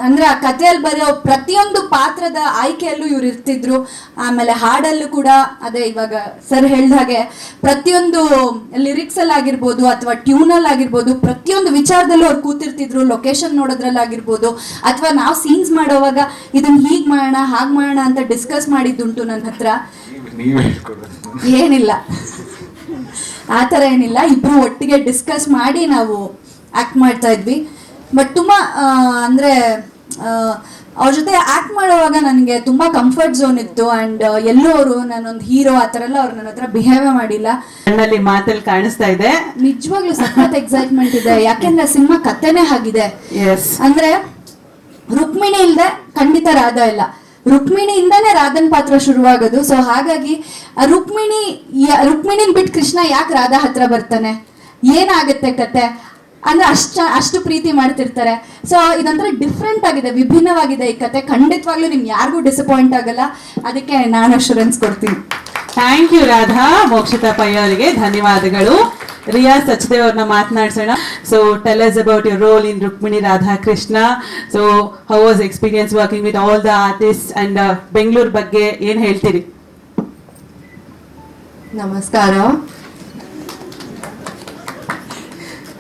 ಅಂದ್ರೆ ಆ ಕಥೆಯಲ್ಲಿ ಬರೋ ಪ್ರತಿಯೊಂದು ಪಾತ್ರದ ಆಯ್ಕೆಯಲ್ಲೂ ಇವ್ರು ಇರ್ತಿದ್ರು. ಆಮೇಲೆ ಹಾಡಲ್ಲೂ ಕೂಡ ಅದೇ ಇವಾಗ ಸರ್ ಹೇಳ್ದ ಹಾಗೆ ಪ್ರತಿಯೊಂದು ಲಿರಿಕ್ಸ್ ಅಲ್ಲಿ ಆಗಿರ್ಬೋದು ಅಥವಾ ಟ್ಯೂನ್ ಅಲ್ಲಿ ಆಗಿರ್ಬೋದು, ಪ್ರತಿಯೊಂದು ವಿಚಾರದಲ್ಲೂ ಅವ್ರು ಕೂತಿರ್ತಿದ್ರು. ಲೊಕೇಶನ್ ನೋಡೋದ್ರಲ್ಲಾಗಿರ್ಬೋದು ಅಥವಾ ನಾವು ಸೀನ್ಸ್ ಮಾಡೋವಾಗ ಇದನ್ನ ಹೀಗ್ ಮಾಡೋಣ ಹಾಗ್ ಮಾಡೋಣ ಅಂತ ಡಿಸ್ಕಸ್ ಮಾಡಿದ್ದುಂಟು ನನ್ನ ಹತ್ರ. ಏನಿಲ್ಲ, ಆ ಥರ ಏನಿಲ್ಲ. ಇಬ್ರು ಒಟ್ಟಿಗೆ ಡಿಸ್ಕಸ್ ಮಾಡಿ ನಾವು ಆಕ್ಟ್ ಮಾಡ್ತಾ ಇದ್ವಿ. ಬಟ್ ತುಂಬಾ ಅಂದ್ರೆ ಅವ್ರ ಜೊತೆ ಆಕ್ಟ್ ಮಾಡುವಾಗ ನನಗೆ ತುಂಬಾ ಕಂಫರ್ಟ್ ಝೋನ್ ಇತ್ತು. ಅಂಡ್ ಎಲ್ಲೂ ಅವರು ನಾನೊಂದು ಹೀರೋ ಆ ಥರ ಎಲ್ಲ ಅವ್ರು ನನ್ನ ಹತ್ರ ಬಿಹೇವ್ ಮಾಡಿಲ್ಲ. ಕಣ್ಣಲ್ಲಿ ಮಾತಲ್ಲಿ ಕಾಣಿಸ್ತಾ ಇದೆ. ನಿಜವಾಗ್ಲೂ ಸಖತ್ ಎಕ್ಸೈಟ್ಮೆಂಟ್ ಇದೆ. ಯಾಕೆಂದ್ರೆ ಸಿನಿಮಾ ಕಥೆನೇ ಆಗಿದೆ. ಎಸ್, ಅಂದ್ರೆ ರುಕ್ಮಿಣಿ ಇಲ್ದೆ ಖಂಡಿತ ರಾಧಾ ಇಲ್ಲ. ರುಕ್ಮಿಣಿಯಿಂದಾನೇ ರಾಧನ್ ಪಾತ್ರ ಶುರುವಾಗೋದು. ಸೊ ಹಾಗಾಗಿ ರುಕ್ಮಿಣಿನ್ ಬಿಟ್ಟು ಕೃಷ್ಣ ಯಾಕೆ ರಾಧಾ ಹತ್ರ ಬರ್ತಾನೆ, ಏನಾಗುತ್ತೆ ಕತೆ ಅಂದ್ರೆ ಅಷ್ಟು ಪ್ರೀತಿ ಮಾಡ್ತಿರ್ತಾರೆ. ಸೊ ಇದೊಂಥರ ಡಿಫ್ರೆಂಟ್ ಆಗಿದೆ, ವಿಭಿನ್ನವಾಗಿದೆ ಈ ಕತೆ. ಖಂಡಿತವಾಗ್ಲೂ ನಿಮ್ಗೆ ಯಾರಿಗೂ ಡಿಸಪಾಯಿಂಟ್ ಆಗಲ್ಲ. ಅದಕ್ಕೆ ನಾನು ಅಶ್ಯೂರೆನ್ಸ್ ಕೊಡ್ತೀನಿ. Thank you Radha. ಮೋಕ್ಷಿತಾ ಪೈ ಅವರಿಗೆ ಧನ್ಯವಾದಗಳು. ರಿಯಾ ಸಚ್ದೇವ್ ಅವ್ರನ್ನ ಮಾತನಾಡ್ಸೋಣ. So tell us about your role in Rukmini Radha Krishna. So how was experience working with all the artist and Bengaluru ಬಗ್ಗೆ ಏನ್ ಹೇಳ್ತೀರಿ? ನಮಸ್ಕಾರ.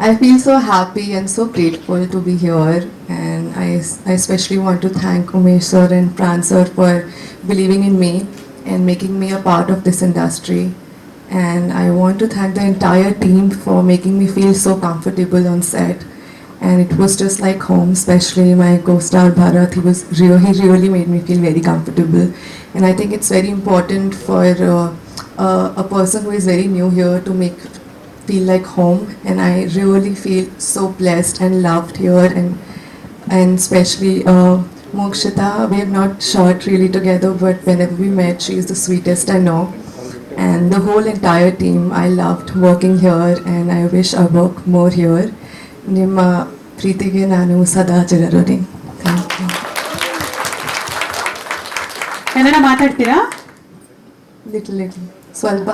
I feel so happy and so grateful to be here, and I especially want to thank Umesh sir and Pran sir for believing in me and making me a part of this industry. And I want to thank the entire team for making me feel so comfortable on set. And it was just like home, especially my co-star Bharat. He really made me feel very comfortable. And I think it's very important for a person who is very new here to feel like home. And I really feel so blessed and loved here. And especially Mokshita, we have not shot really together, but whenever we met, she is the sweetest I know. And the whole entire team, I loved working here, and I wish I work more here. ನಿಮ್ಮ ಪ್ರೀತಿಗೆ ನಾನು ಸದಾ ಚಿರಋಣಿ. Thank you. Kannada ಮಾತಾಡ್ತೀರಾ? Little ಸ್ವಲ್ಪ.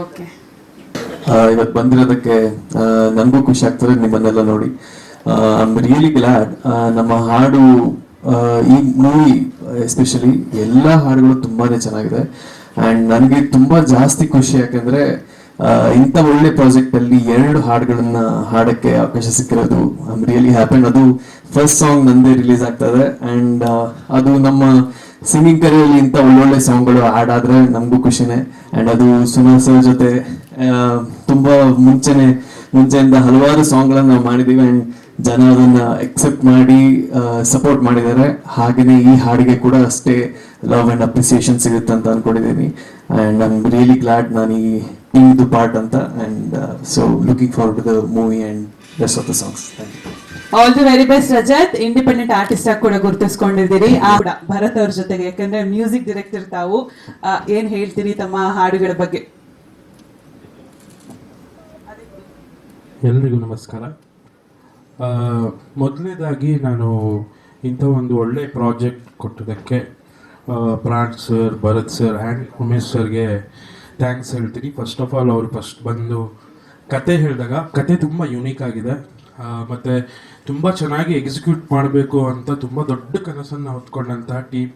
Okay. ಇವತ್ತು ಬಂದಿರೋದಕ್ಕೆ ನನಗೂ ಖುಷಿ ಆಗ್ತದೆ ನಿಮ್ಮನ್ನೆಲ್ಲ ನೋಡಿ. I am really glad. ನಮ್ಮ ಹಾಡು ಈ ಮೂವಿ ಎಸ್ಪೆಷಲಿ ಎಲ್ಲ ಹಾಡುಗಳು ತುಂಬಾನೇ ಚೆನ್ನಾಗಿದೆ. ಆ್ಯಂಡ್ ನನಗೆ ತುಂಬ ಜಾಸ್ತಿ ಖುಷಿ ಯಾಕಂದ್ರೆ ಇಂಥ ಒಳ್ಳೆ ಪ್ರಾಜೆಕ್ಟ್ ಅಲ್ಲಿ 2 ಹಾಡುಗಳನ್ನ ಹಾಡಕ್ಕೆ ಅವಕಾಶ ಸಿಕ್ಕಿರೋದು ಐ ಆಮ್ ರಿಯಲಿ ಹ್ಯಾಪಿ. ಅದು ಫಸ್ಟ್ ಸಾಂಗ್ ನಂದೇ ರಿಲೀಸ್ ಆಗ್ತದೆ. ಆ್ಯಂಡ್ ಅದು ನಮ್ಮ ಸಿಂಗಿಂಗ್ ಕರಿಯಲ್ಲಿ ಇಂಥ ಒಳ್ಳೊಳ್ಳೆ ಸಾಂಗ್ಗಳು ಹಾಡಾದ್ರೆ ನಮಗೂ ಖುಷಿನೇ. ಆ್ಯಂಡ್ ಅದು ಸುನಾ ಸರ್ ಜೊತೆ ತುಂಬಾ ಮುಂಚೆಯಿಂದ ಹಲವಾರು ಸಾಂಗ್ಗಳನ್ನ ನಾವು ಮಾಡಿದ್ದೀವಿ. ಆ್ಯಂಡ್ ಜನ ಅದನ್ನ ಎಕ್ಸೆಪ್ಟ್ ಮಾಡಿ ಸಪೋರ್ಟ್ ಮಾಡಿದ್ದಾರೆ. ಹಾಗೆಯೇ ಈ ಹಾಡಿಗೆ ಕೂಡ ಅಷ್ಟೇ ಲವ್ ಅಂಡ್ ಅಪ್ರಿಸಿಯೇಷನ್ ಸಿಗುತ್ತೆ ಅಂತ ಅನ್ಕೊಂಡಿದ್ದೀನಿ. And I am really glad ನಾನು ಈ ಟೀಮ್ದು ಪಾರ್ಟ್ ಅಂತ. And so looking forward to the movie and rest of the songs. Thank you. All the very best Rajat. Independent artist ಆಗಿ ಕೂಡ ಗುರುತಿಸ್ಕೊಂಡಿದ್ದೀರಿ. ಕೂಡ ಭರತ್ ಅವ್ರ ಜೊತೆಗೆ, ಯಾಕಂದ್ರೆ ಮ್ಯೂಸಿಕ್ ಡೈರೆಕ್ಟರ್ ತಾವು, ಏನ್ ಹೇಳ್ತೀರಿ ತಮ್ಮ ಹಾಡುಗಳ ಬಗ್ಗೆ? ಎಲ್ರಿಗೂ ನಮಸ್ಕಾರ. ಮೊದಲನೇದಾಗಿ ನಾನು ಇಂಥ ಒಂದು ಒಳ್ಳೆ ಪ್ರಾಜೆಕ್ಟ್ ಕೊಟ್ಟೋದಕ್ಕೆ Pran sir, Bharat sir and Umesh ಸರ್ಗೆ ಥ್ಯಾಂಕ್ಸ್ ಹೇಳ್ತೀನಿ. ಫಸ್ಟ್ ಆಫ್ ಆಲ್ ಅವರು ಫಸ್ಟ್ ಬಂದು ಕತೆ ಹೇಳಿದಾಗ ಕತೆ ತುಂಬ ಯುನೀಕ್ ಆಗಿದೆ ಮತ್ತು ತುಂಬ ಚೆನ್ನಾಗಿ ಎಕ್ಸಿಕ್ಯೂಟ್ ಮಾಡಬೇಕು ಅಂತ ತುಂಬ ದೊಡ್ಡ ಕನಸನ್ನು ಹೊತ್ಕೊಂಡಂತಹ ಟೀಮ್.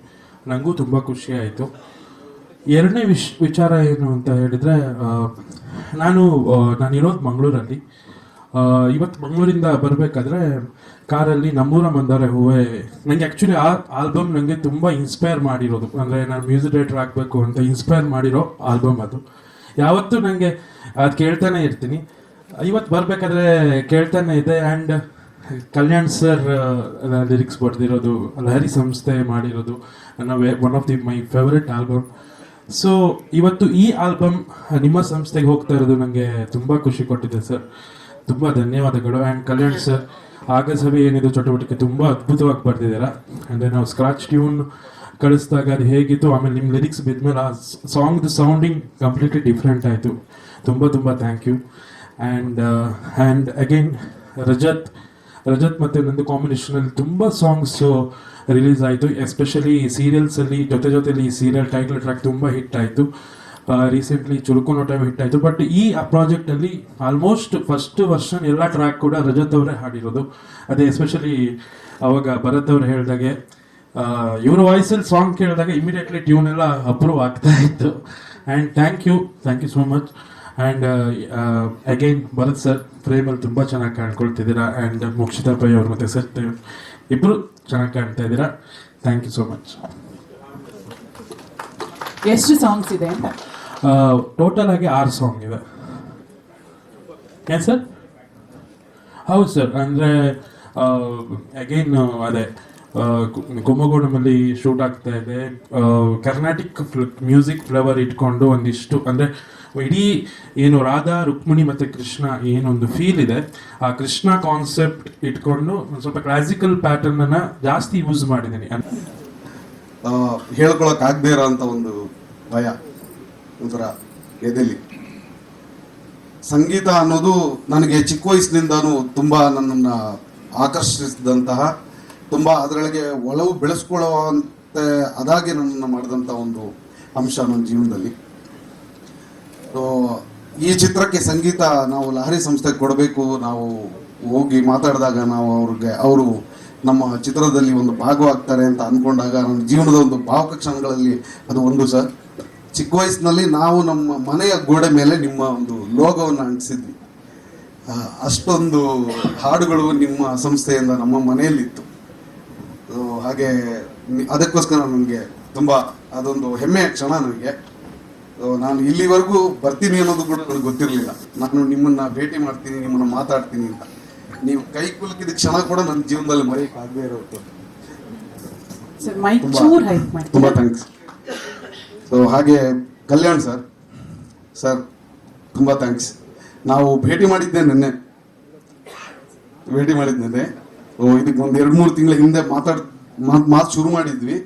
ನನಗೂ ತುಂಬ ಖುಷಿ ಆಯಿತು. ಎರಡನೇ ವಿಚಾರ ಏನು ಅಂತ ಹೇಳಿದರೆ, ನಾನಿರೋದು ಮಂಗಳೂರಲ್ಲಿ. ಇವತ್ತು ಮಂಗಳೂರಿಂದ ಬರಬೇಕಾದ್ರೆ ಕಾರಲ್ಲಿ ನಮ್ಮೂರ ಮಂದಾರ ಹೂವೆ ನನಗೆ ಆ್ಯಕ್ಚುಲಿ ಆ ಆಲ್ಬಮ್ ನನಗೆ ತುಂಬ ಇನ್ಸ್ಪೈರ್ ಮಾಡಿರೋದು. ಅಂದರೆ ನಾನು ಮ್ಯೂಸಿಕ್ ಡೈರೆಕ್ಟರ್ ಆಗಬೇಕು ಅಂತ ಇನ್ಸ್ಪೈರ್ ಮಾಡಿರೋ ಆಲ್ಬಮ್ ಅದು. ಯಾವತ್ತೂ ನನಗೆ ಅದು ಕೇಳ್ತಾನೆ ಇರ್ತೀನಿ. ಇವತ್ತು ಬರಬೇಕಾದ್ರೆ ಕೇಳ್ತಾನೆ ಇದೆ. ಆ್ಯಂಡ್ ಕಲ್ಯಾಣ್ ಸರ್ ಲಿರಿಕ್ಸ್ ಬರೆದಿರೋದು, ಲಹರಿ ಸಂಸ್ಥೆ ಮಾಡಿರೋದು ನನ್ನ one of my favourite album. So ಇವತ್ತು ಈ ಆಲ್ಬಮ್ ನಿಮ್ಮ ಸಂಸ್ಥೆಗೆ ಹೋಗ್ತಾ ಇರೋದು ನನಗೆ ತುಂಬ ಖುಷಿ ಕೊಟ್ಟಿದೆ ಸರ್. ತುಂಬ ಧನ್ಯವಾದಗಳು. ಆ್ಯಂಡ್ ಕಲ್ಯಾಣ್ ಸರ್ ಆಗಸಭೆ ಏನಿದು ಚಟುವಟಿಕೆ ತುಂಬ ಅದ್ಭುತವಾಗಿ ಬರ್ತಿದ್ದೀರಾ. ಅಂದರೆ ನಾವು ಸ್ಕ್ರಾಚ್ ಟ್ಯೂನ್ ಕಳಿಸಿದಾಗ ಅದು ಹೇಗಿತ್ತು, ಆಮೇಲೆ ನಿಮ್ಮ ಲಿರಿಕ್ಸ್ ಬಿದ್ಮೇಲೆ ಆ ಸಾಂಗ್ದು ಸೌಂಡಿಂಗ್ ಕಂಪ್ಲೀಟ್ಲಿ ಡಿಫ್ರೆಂಟ್ ಆಯಿತು. ತುಂಬ thank you. And again Rajat ಮತ್ತು ನಂದು ಕಾಂಬಿನೇಷನಲ್ಲಿ ತುಂಬ ಸಾಂಗ್ಸು ರಿಲೀಸ್ ಆಯಿತು. ಎಸ್ಪೆಷಲಿ ಸೀರಿಯಲ್ಸಲ್ಲಿ ಜೊತೆಲಿ ಈ ಸೀರಿಯಲ್ ಟೈಟಲ್ ಟ್ರ್ಯಾಕ್ ತುಂಬ ಹಿಟ್ ಆಯಿತು. ರೀಸೆಂಟ್ಲಿ ಚುರುಕು ನೋಟ ಹಿಟ್ ಆಯಿತು. ಬಟ್ ಈ ಪ್ರಾಜೆಕ್ಟಲ್ಲಿ ಆಲ್ಮೋಸ್ಟ್ ಫಸ್ಟ್ ವರ್ಷನ್ ಎಲ್ಲ ಟ್ರ್ಯಾಕ್ ಕೂಡ ರಜತ್ ಅವರೇ ಹಾಡಿರೋದು. ಅದೇ ಎಸ್ಪೆಷಲಿ ಅವಾಗ ಭರತ್ ಅವರು ಹೇಳಿದಾಗೆ ಇವ್ರ ವಾಯ್ಸಲ್ಲಿ ಸಾಂಗ್ ಕೇಳಿದಾಗ ಇಮಿಡಿಯೇಟ್ಲಿ ಟ್ಯೂನ್ ಎಲ್ಲ ಅಪ್ರೂವ್ ಆಗ್ತಾ ಇತ್ತು. And thank you so much. And again Bharat sir ಫ್ರೇಮಲ್ಲಿ ತುಂಬ ಚೆನ್ನಾಗಿ ಕಾಣ್ಕೊಳ್ತಿದ್ದೀರಾ. ಆ್ಯಂಡ್ ಮೋಕ್ಷಿತಾ ಪೈ ಅವರು ಮತ್ತು ಸರ್ ಇಬ್ಬರು ಚೆನ್ನಾಗಿ ಕಾಣ್ತಾ ಇದ್ದೀರಾ. Thank you so much. ಎಷ್ಟು ಸಾಂಗ್ಸ್ ಇದೆ ಅಂತ? ಟೋಟಲ್ ಆಗಿ 6 ಸಾಂಗ್ ಇದೆ. ಏನು ಸರ್? ಹೌದು ಸರ್. ಅಂದರೆ ಅಗೈನ್ ಅದೇ ಕುಂಭಕೋಣಮಲ್ಲಿ ಶೂಟ್ ಆಗ್ತಾ ಇದೆ. ಕರ್ನಾಟಿಕ್ ಮ್ಯೂಸಿಕ್ ಫ್ಲೇವರ್ ಇಟ್ಕೊಂಡು ಒಂದಿಷ್ಟು, ಅಂದರೆ ಇಡೀ ಏನು ರಾಧಾ ರುಕ್ಮಿಣಿ ಮತ್ತು ಕೃಷ್ಣ ಏನೊಂದು ಫೀಲ್ ಇದೆ, ಆ ಕೃಷ್ಣ ಕಾನ್ಸೆಪ್ಟ್ ಇಟ್ಕೊಂಡು ಒಂದು ಸ್ವಲ್ಪ ಕ್ಲಾಸಿಕಲ್ ಪ್ಯಾಟರ್ನನ್ನು ಜಾಸ್ತಿ ಯೂಸ್ ಮಾಡಿದ್ದೀನಿ. ಹೇಳ್ಕೊಳಕ್ಕಾಗದೇ ಇರೋಂಥ ಒಂದು ಭಯ ಒಂಥರ ಎದೆಲಿ. ಸಂಗೀತ ಅನ್ನೋದು ನನಗೆ ಚಿಕ್ಕ ವಯಸ್ಸಿನಿಂದನೂ ತುಂಬ ನನ್ನನ್ನು ಆಕರ್ಷಿಸಿದಂತಹ, ತುಂಬ ಅದರೊಳಗೆ ಒಲವು ಬೆಳೆಸ್ಕೊಳ್ಳುವಂತೆ ಅದಾಗಿ ನನ್ನನ್ನು ಮಾಡಿದಂಥ ಒಂದು ಅಂಶ ನನ್ನ ಜೀವನದಲ್ಲಿ. ಈ ಚಿತ್ರಕ್ಕೆ ಸಂಗೀತ ನಾವು ಲಹರಿ ಸಂಸ್ಥೆಗೆ ಕೊಡಬೇಕು, ನಾವು ಹೋಗಿ ಮಾತಾಡಿದಾಗ ಅವರು ನಮ್ಮ ಚಿತ್ರದಲ್ಲಿ ಒಂದು ಭಾಗವಾಗ್ತಾರೆ ಅಂತ ಅಂದ್ಕೊಂಡಾಗ ನನ್ನ ಜೀವನದ ಒಂದು ಭಾವುಕ ಕ್ಷಣಗಳಲ್ಲಿ ಅದು ಒಂದು ಸರ್. ಚಿಕ್ಕ ವಯಸ್ಸಿನಲ್ಲಿ ನಾವು ನಮ್ಮ ಮನೆಯ ಗೋಡೆ ಮೇಲೆ ನಿಮ್ಮ ಒಂದು ಲೋಗೋವನ್ನು ಅಂಟಿಸಿದ್ವಿ. ಅಷ್ಟೊಂದು ಹಾಡುಗಳು ನಿಮ್ಮ ಸಂಸ್ಥೆಯಿಂದ ನಮ್ಮ ಮನೆಯಲ್ಲಿತ್ತು. ಹಾಗೆ ಅದಕ್ಕೋಸ್ಕರ ನನಗೆ ತುಂಬ ಅದೊಂದು ಹೆಮ್ಮೆಯ ಕ್ಷಣ ನನಗೆ. ನಾನು ಇಲ್ಲಿವರೆಗೂ ಬರ್ತೀನಿ ಅನ್ನೋದು ಕೂಡ ನನಗೆ ಗೊತ್ತಿರಲಿಲ್ಲ. ನಾನು ನಿಮ್ಮನ್ನು ಭೇಟಿ ಮಾಡ್ತೀನಿ, ನಿಮ್ಮನ್ನು ಮಾತಾಡ್ತೀನಿ ಅಂತ ನೀವು ಕೈ ಕುಲುಕಿದ ಕ್ಷಣ ಕೂಡ ನನ್ನ ಜೀವನದಲ್ಲಿ ಮರೆಯೋಕ್ಕಾಗದೇ ಇರುತ್ತೆ. ತುಂಬ ಥ್ಯಾಂಕ್ಸ್. ಸೊ ಹಾಗೆ ಕಲ್ಯಾಣ್ ಸರ್ ತುಂಬ ಥ್ಯಾಂಕ್ಸ್. ನಾವು ಭೇಟಿ ಮಾಡಿದ್ದೆ ನಿನ್ನೆ. ಇದಕ್ಕೆ ಒಂದು 2-3 ತಿಂಗಳ ಹಿಂದೆ ಮಾತು ಶುರು ಮಾಡಿದ್ವಿ.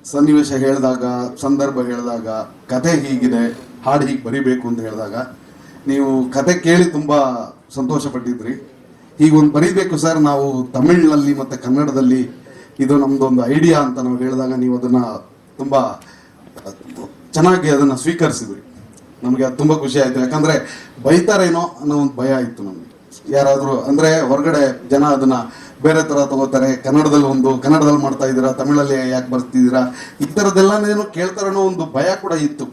ಸನ್ನಿವೇಶ ಹೇಳಿದಾಗ, ಸಂದರ್ಭ ಹೇಳಿದಾಗ, ಕತೆ ಹೀಗಿದೆ, ಹಾಡು ಹೀಗೆ ಬರಿಬೇಕು ಅಂತ ಹೇಳಿದಾಗ ನೀವು ಕತೆ ಕೇಳಿ ತುಂಬ ಸಂತೋಷ ಪಟ್ಟಿದ್ರಿ. ಹೀಗೊಂದು ಬರೀಬೇಕು ಸರ್ ನಾವು ತಮಿಳಿನಲ್ಲಿ ಮತ್ತು ಕನ್ನಡದಲ್ಲಿ, ಇದು ನಮ್ಮದೊಂದು ಐಡಿಯಾ ಅಂತ ನಾವು ಹೇಳಿದಾಗ ನೀವು ಅದನ್ನು ತುಂಬ ಚೆನ್ನಾಗಿ ಅದನ್ನು ಸ್ವೀಕರಿಸಿದ್ರಿ. ನಮಗೆ ಅದು ತುಂಬ ಖುಷಿ ಆಯಿತು. ಯಾಕಂದರೆ ಬೈತಾರೇನೋ ಅನ್ನೋ ಒಂದು ಭಯ ಇತ್ತು ನಮಗೆ. ಯಾರಾದರೂ ಅಂದರೆ ಹೊರಗಡೆ ಜನ ಅದನ್ನು ಬೇರೆ ಥರ ತಗೋತಾರೆ, ಕನ್ನಡದಲ್ಲಿ ಮಾಡ್ತಾ ಇದ್ದೀರಾ, ತಮಿಳಲ್ಲಿ ಯಾಕೆ ಬರ್ತಿದ್ದೀರಾ, ಈ ಥರದ್ದೆಲ್ಲನೇನು ಕೇಳ್ತಾರೇನೋ ಒಂದು ಭಯ ಕೂಡ ಇತ್ತು.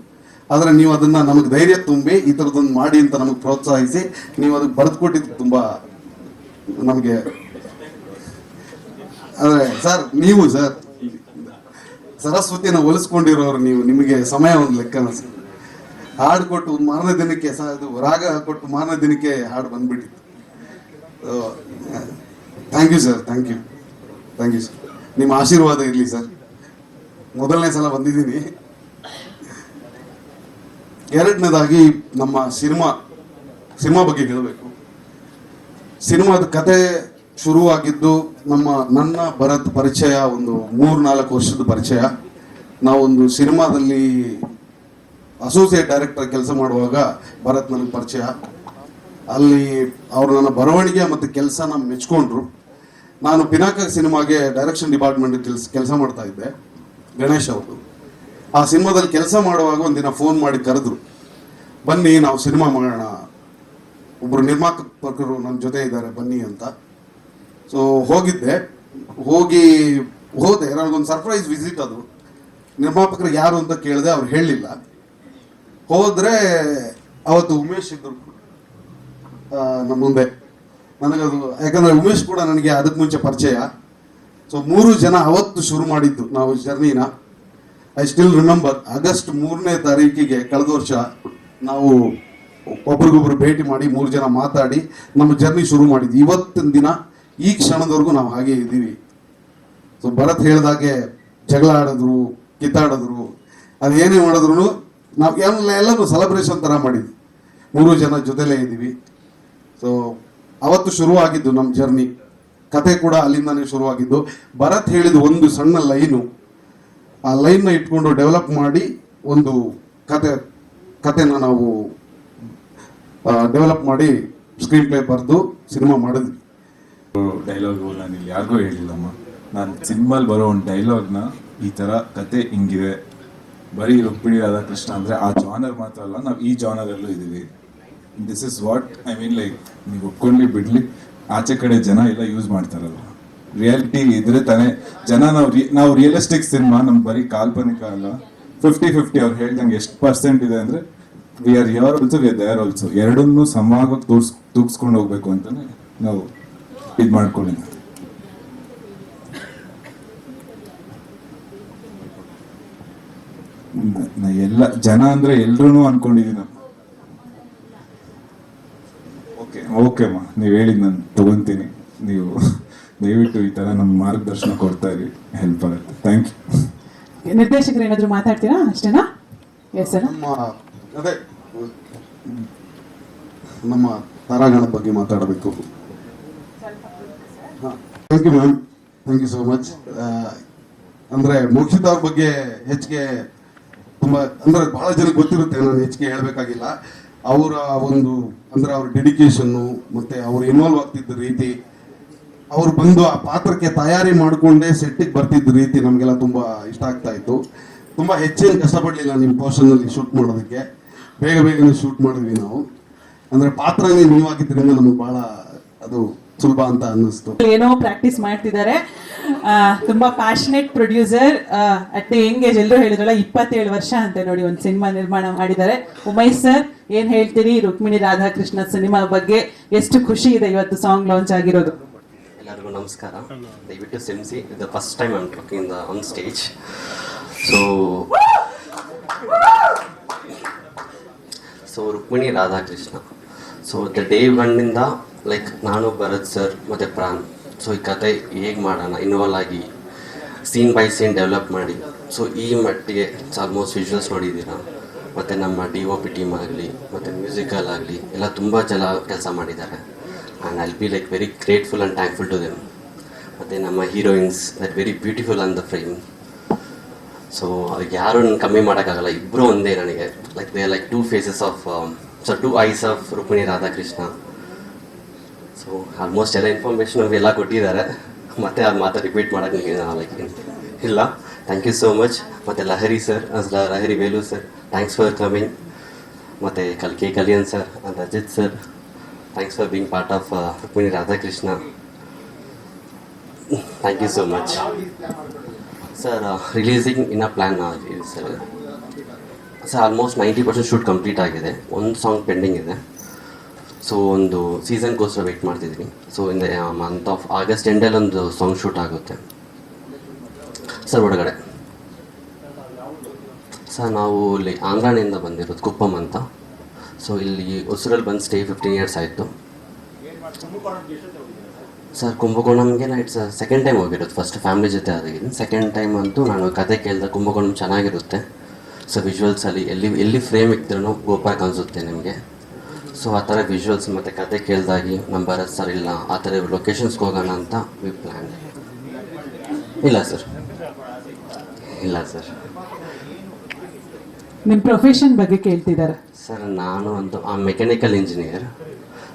ಆದರೆ ನೀವು ಅದನ್ನು ನಮಗೆ ಧೈರ್ಯ ತುಂಬಿ ಈ ಥರದ್ದೊಂದು ಮಾಡಿ ಅಂತ ನಮಗೆ ಪ್ರೋತ್ಸಾಹಿಸಿ ನೀವು ಅದಕ್ಕೆ ಬರೆದು ಕೊಟ್ಟಿದ್ದು ತುಂಬ ನಮಗೆ. ಆದರೆ ಸರ್, ನೀವು ಸರ್ ಸರಸ್ವತಿನ ಹೋಲಿಸ್ಕೊಂಡಿರೋರು ನೀವು. ನಿಮಗೆ ಸಮಯ ಒಂದು ಲೆಕ್ಕನ ಸರ್. ಹಾಡು ಕೊಟ್ಟು ಮಾರನೇ ದಿನಕ್ಕೆ ಅದು ರಾಗ ಕೊಟ್ಟು ಮಾರನೇ ದಿನಕ್ಕೆ ಹಾಡು ಬಂದ್ಬಿಟ್ಟಿತ್ತು. Thank you sir, thank you sir. ನಿಮ್ಮ ಆಶೀರ್ವಾದ ಇರಲಿ ಸರ್. ಮೊದಲನೇ ಸಲ ಬಂದಿದ್ದೀನಿ. ಎರಡನೇದಾಗಿ ನಮ್ಮ ಸಿನಿಮಾ ಬಗ್ಗೆ ಹೇಳಬೇಕು. ಸಿನಿಮಾದ ಕತೆ ಶುರುವಾಗಿದ್ದು ನನ್ನ ಭರತ್ ಪರಿಚಯ ಒಂದು 3-4 ವರ್ಷದ ಪರಿಚಯ. ನಾವೊಂದು ಸಿನಿಮಾದಲ್ಲಿ ಅಸೋಸಿಯೇಟ್ ಡೈರೆಕ್ಟರ್ ಕೆಲಸ ಮಾಡುವಾಗ ಭರತ್ ನನಗೆ ಪರಿಚಯ. ಅಲ್ಲಿ ಅವರು ನನ್ನ ಬರವಣಿಗೆ ಮತ್ತು ಕೆಲಸನ ಮೆಚ್ಕೊಂಡ್ರು. ನಾನು ಪಿನಾಕ ಸಿನಿಮಾಗೆ ಡೈರೆಕ್ಷನ್ ಡಿಪಾರ್ಟ್ಮೆಂಟ್ ಕೆಲಸ ಮಾಡ್ತಾ ಇದ್ದೆ, ಗಣೇಶ್ ಅವ್ರದ್ದು. ಆ ಸಿನಿಮಾದಲ್ಲಿ ಕೆಲಸ ಮಾಡುವಾಗ ಒಂದಿನ ಫೋನ್ ಮಾಡಿ ಕರೆದ್ರು, ಬನ್ನಿ ನಾವು ಸಿನಿಮಾ ಮಾಡೋಣ, ಒಬ್ಬರು ನಿರ್ಮಾಪಕರು ನನ್ನ ಜೊತೆ ಇದ್ದಾರೆ ಬನ್ನಿ ಅಂತ. ಸೊ ಹೋದೆ. ನನಗೊಂದು ಸರ್ಪ್ರೈಸ್ ವಿಸಿಟ್ ಅದು. ನಿರ್ಮಾಪಕರು ಯಾರು ಅಂತ ಕೇಳಿದೆ, ಅವ್ರು ಹೇಳಲಿಲ್ಲ. ಹೋದರೆ ಅವತ್ತು ಉಮೇಶ್ ಇದ್ರು ನಮ್ಮ ಮುಂದೆ. ನನಗದು ಯಾಕಂದರೆ ಉಮೇಶ್ ಕೂಡ ನನಗೆ ಅದಕ್ಕೆ ಮುಂಚೆ ಪರಿಚಯ. ಸೊ 3 ಜನ ಅವತ್ತು ಶುರು ಮಾಡಿದ್ದು ನಾವು ಜರ್ನಿನ. ಐ ಸ್ಟಿಲ್ ರಿಮೆಂಬರ್, ಆಗಸ್ಟ್ 3ನೇ ತಾರೀಕಿಗೆ ಕಳೆದ ವರ್ಷ ನಾವು ಒಬ್ರಿಗೊಬ್ರು ಭೇಟಿ ಮಾಡಿ 3 ಜನ ಮಾತಾಡಿ ನಮ್ಮ ಜರ್ನಿ ಶುರು ಮಾಡಿದ್ವಿ. ಇವತ್ತಿನ ದಿನ ಈ ಕ್ಷಣದವರೆಗೂ ನಾವು ಹಾಗೆ ಇದ್ದೀವಿ. ಸೊ ಭರತ್ ಹೇಳಿದಾಗೆ ಜಗಳ ಆಡಿದ್ರು, ಕಿತ್ತಾಡಿದ್ರು, ಅದು ಏನೇ ಮಾಡಿದ್ರು ನಾವು ಎಲ್ಲರೂ ಸೆಲೆಬ್ರೇಷನ್ ಥರ ಮಾಡಿದ್ವಿ. 3 ಜನ ಜೊತೆಲೇ ಇದ್ದೀವಿ. ಸೊ ಅವತ್ತು ಶುರುವಾಗಿದ್ದು ನಮ್ಮ ಜರ್ನಿ. ಕತೆ ಕೂಡ ಅಲ್ಲಿಂದನೇ ಶುರುವಾಗಿದ್ದು. ಭರತ್ ಹೇಳಿದ ಒಂದು ಸಣ್ಣ ಲೈನು, ಆ ಲೈನ್ನ ಇಟ್ಕೊಂಡು ಡೆವಲಪ್ ಮಾಡಿ ಒಂದು ಕತೆನ ನಾವು ಡೆವಲಪ್ ಮಾಡಿ ಸ್ಕ್ರೀನ್ ಪ್ಲೇ ಬರೆದು ಸಿನಿಮಾ ಮಾಡಿದ್ವಿ. ಡೈಲಾಗು ನಾನು ಇಲ್ಲಿ ಯಾರಿಗೂ ಹೇಳಿಲ್ಲಮ್ಮ. ನಾನು ಸಿನಿಮಾಲ್ ಬರೋ ಒಂದು ಡೈಲಾಗ್ನ ಈ ಥರ ಕತೆ ಹಿಂಗಿದೆ, ಬರೀ ರುಕ್ಮಿಣಿ ರಾಧಾಕೃಷ್ಣ ಅಂದರೆ ಆ ಜಾನರ್ ಮಾತ್ರ ಅಲ್ಲ, ನಾವು ಈ ಜಾನರಲ್ಲೂ ಇದ್ದೀವಿ. This is what I mean. Like ನೀವು ಒಪ್ಕೊಂಡ್ಲಿ ಬಿಡ್ಲಿ, ಆಚೆ ಕಡೆ ಜನ ಎಲ್ಲ ಯೂಸ್ ಮಾಡ್ತಾರಲ್ಲ, ರಿಯಾಲಿಟಿ ಇದ್ರೆ ತಾನೇ ಜನ. ನಾವು ರಿಯಲಿಸ್ಟಿಕ್ ಸಿನಿಮಾ, ನಮ್ಗೆ ಬರೀ ಕಾಲ್ಪನಿಕ ಅಲ್ಲ. 50-50 ಅವ್ರು ಹೇಳ್ದಂಗೆ ಎಷ್ಟು % ಇದೆ ಅಂದರೆ we are here also, we are there also. ಎರಡನ್ನೂ ಸಮವಾಗಿ ತೂಗಿಸ್ಕೊಂಡು ಹೋಗ್ಬೇಕು ಅಂತಾನೆ ನಾವು ಇದು ಮಾಡ್ಕೊಂಡಿದ್ದೀವಿ. ಎಲ್ಲ ಜನ ಅಂದ್ರೆ ಎಲ್ರೂ ಅನ್ಕೊಂಡಿದ್ದೀನಿ. ಓಕೆ ಅಮ್ಮ, ನೀವು ಹೇಳಿದ್ ನಾನು ತಗೊಂತೀನಿ. ನೀವು ದಯವಿಟ್ಟು ಈ ತರ ನಮ್ಮ ಮಾರ್ಗದರ್ಶನ ಕೊಡ್ತಾ ಇರಿ, ಹೆಲ್ಪ್ ಆಗುತ್ತೆ. Thank you. ನಿರ್ದೇಶಕರು ಏನಾದ್ರು ಮಾತಾಡ್ತೀರಾ? ಅಷ್ಟೇನಾ? Yes sir. ಅದೇ ನಮ್ಮ ತಾರಾಗಣ ಬಗ್ಗೆ ಮಾತಾಡಬೇಕು. Thank you ma'am, thank you so much. ಅಂದರೆ ಮೋಕ್ಷಿತ್ ಅವ್ರ ಬಗ್ಗೆ ಹೆಚ್ಚಿಗೆ ತುಂಬ ಅಂದರೆ ಭಾಳ ಜನಕ್ಕೆ ಗೊತ್ತಿರುತ್ತೆ, ನಾನು ಹೆಚ್ಚಿಗೆ ಹೇಳಬೇಕಾಗಿಲ್ಲ. ಅವರ ಒಂದು ಅಂದರೆ ಅವ್ರ ಡೆಡಿಕೇಶನ್ನು ಮತ್ತು ಅವ್ರು ಇನ್ವಾಲ್ವ್ ಆಗ್ತಿದ್ದ ರೀತಿ, ಅವ್ರು ಬಂದು ಆ ಪಾತ್ರಕ್ಕೆ ತಯಾರಿ ಮಾಡಿಕೊಂಡೇ ಸೆಟ್ಟಿಗೆ ಬರ್ತಿದ್ದ ರೀತಿ ನಮಗೆಲ್ಲ ತುಂಬ ಇಷ್ಟ ಆಗ್ತಾ ಇತ್ತು. ತುಂಬ ಹೆಚ್ಚೇನು ಕಷ್ಟಪಡಲಿಲ್ಲ ನಿಮ್ಮ ಪೋರ್ಷನ್ನಲ್ಲಿ ಶೂಟ್ ಮಾಡೋದಕ್ಕೆ, ಬೇಗನೆ ಶೂಟ್ ಮಾಡಿದ್ವಿ ನಾವು. ಅಂದರೆ ಪಾತ್ರನೇ ನೀವಾಗಿದ್ದರಿಂದ ನಮಗೆ ಭಾಳ ಅದು ಸುಲಭ ಅಂತ ಅನ್ನಿಸ್ತು. ಏನೋ ಪ್ರಾಕ್ಟೀಸ್ ಮಾಡ್ತಿದ್ದಾರೆ. ತುಂಬಾ passionate producer. At the Young age, ಎಲ್ಲರೂ ಹೇಳಿದ್ರಲ್ಲ 27 ವರ್ಷ ಅಂತ ನೋಡಿ ಒಂದು ಸಿನಿಮಾ ನಿರ್ಮಾಣ ಮಾಡಿದ್ದಾರೆ. ಉಮೇಶ್ ಸರ್, ಏನ್ ಹೇಳ್ತೀರಿ ರುಕ್ಮಿಣಿ ರಾಧಾಕೃಷ್ಣ ಸಿನಿಮಾ ಬಗ್ಗೆ? ಎಷ್ಟು ಖುಷಿ ಇದೆ ಇವತ್ತು ಸಾಂಗ್ ಲಾಂಚ್ ಆಗಿರೋದು. ಎಲ್ಲರಿಗೂ ನಮಸ್ಕಾರ. ದಯವಿಟ್ಟು ಕ್ಷಮಿಸಿ, ಇದು first time I am talking on stage. So Rukmini Radhakrishna, so the day ಒನ್ನಿಂದ ಲೈಕ್ ನಾನು, ಭರತ್ ಸರ್ ಮತ್ತು ಪ್ರಾನ್, ಸೊ ಈ ಕತೆ ಹೇಗೆ ಮಾಡೋಣ ಇನ್ವಾಲ್ವ್ ಆಗಿ ಸೀನ್ ಬೈ ಸೀನ್ ಡೆವಲಪ್ ಮಾಡಿ, ಸೊ ಈ ಮಟ್ಟಿಗೆ ಆಲ್ಮೋಸ್ಟ್ ವಿಜುವಲ್ಸ್ ನೋಡಿದ್ದೀರಾ. ಮತ್ತು ನಮ್ಮ DOP ಟೀಮ್ ಆಗಲಿ ಮತ್ತು ಮ್ಯೂಸಿಕಲ್ ಆಗಲಿ ಎಲ್ಲ ತುಂಬ ಜನ ಕೆಲಸ ಮಾಡಿದ್ದಾರೆ. And I'll be like very grateful and thankful to them. ಮತ್ತು ನಮ್ಮ heroines that very beautiful on the frame. So ಅದಕ್ಕೆ ಯಾರೂ ಕಮ್ಮಿ ಮಾಡೋಕ್ಕಾಗಲ್ಲ, ಇಬ್ಬರು ಒಂದೇ ನನಗೆ. Like they like 2 faces of two eyes of Rukmini Radhakrishna. So almost ಎಲ್ಲ ಇನ್ಫಾರ್ಮೇಷನ್ ಎಲ್ಲ ಕೊಟ್ಟಿದ್ದಾರೆ, ಮತ್ತೆ ಅದು ಮಾತ್ರ ರಿಪೀಟ್ ಮಾಡೋಕ್ಕೆ ಲೈಕ್ ಇಲ್ಲ. Thank you so much. ಮತ್ತು Lahari sir Lahari Velu sir, thanks for coming. ಮತ್ತು ಕಲಿಯನ್ sir, Rajith sir, thanks for being part of Rukmini Radhakrishna. Thank you so much sir. Releasing in a plan ಇದೆ sir. Sir almost 90% shoot complete ಆಗಿದೆ, ಒಂದು song pending ಇದೆ. So ಒಂದು ಸೀಸನ್ಗೋಸ್ಕರ wait ಮಾಡ್ತಿದ್ದೀನಿ. So in the month of August ಎಂಡಲ್ಲಿ ಒಂದು song shoot ಆಗುತ್ತೆ ಸರ್ ಹೊರಗಡೆ. ಸರ್ ನಾವು ಇಲ್ಲಿ ಆಂಧ್ರನಿಂದ ಬಂದಿರೋದು, ಕುಪ್ಪಂ ಅಂತ. ಸೊ ಇಲ್ಲಿ ಹೊಸೂರಲ್ಲಿ ಬಂದು ಸ್ಟೇ 15 years ಆಯಿತು ಸರ್. ಕುಂಭಕೋಣಂಗೆ ಇಟ್ಸ್ ಸೆಕೆಂಡ್ ಟೈಮ್ ಹೋಗಿರೋದು. ಫಸ್ಟ್ ಫ್ಯಾಮಿಲಿ ಜೊತೆ ಆಗಿದ್ದೀನಿ, ಸೆಕೆಂಡ್ ಟೈಮ್ ಅಂತೂ ನಾನು ಕತೆ ಕೇಳಿದೆ. ಕುಂಭಕೋಣಂ ಚೆನ್ನಾಗಿರುತ್ತೆ. ಸೊ ವಿಜುವಲ್ಸಲ್ಲಿ ಎಲ್ಲಿ ಫ್ರೇಮ್ ಇದ್ರೂ ಗೋಪಾಕ್ ಅನಿಸುತ್ತೆ ನಿಮಗೆ. ಸೊ ಆ ಥರ ವಿಜುವಲ್ಸ್ ಮತ್ತು ಕತೆ ಕೇಳಿದಾಗಿ ನಮ್ಮ ಭರತ್ ಸರ್ ಇಲ್ಲ ಆ ಥರ ಲೊಕೇಶನ್ಸ್ಗೆ ಹೋಗೋಣ ಅಂತ ವಿ ಪ್ಲ್ಯಾನ್. ಇಲ್ಲ ಸರ್, ಇಲ್ಲ ಸರ್. ನಿಮ್ಮ ಪ್ರೊಫೆಷನ್ ಬಗ್ಗೆ ಕೇಳ್ತಿದ್ದಾರೆ ಸರ್. ನಾನು ಒಂದು ಮೆಕ್ಯಾನಿಕಲ್ ಇಂಜಿನಿಯರ್.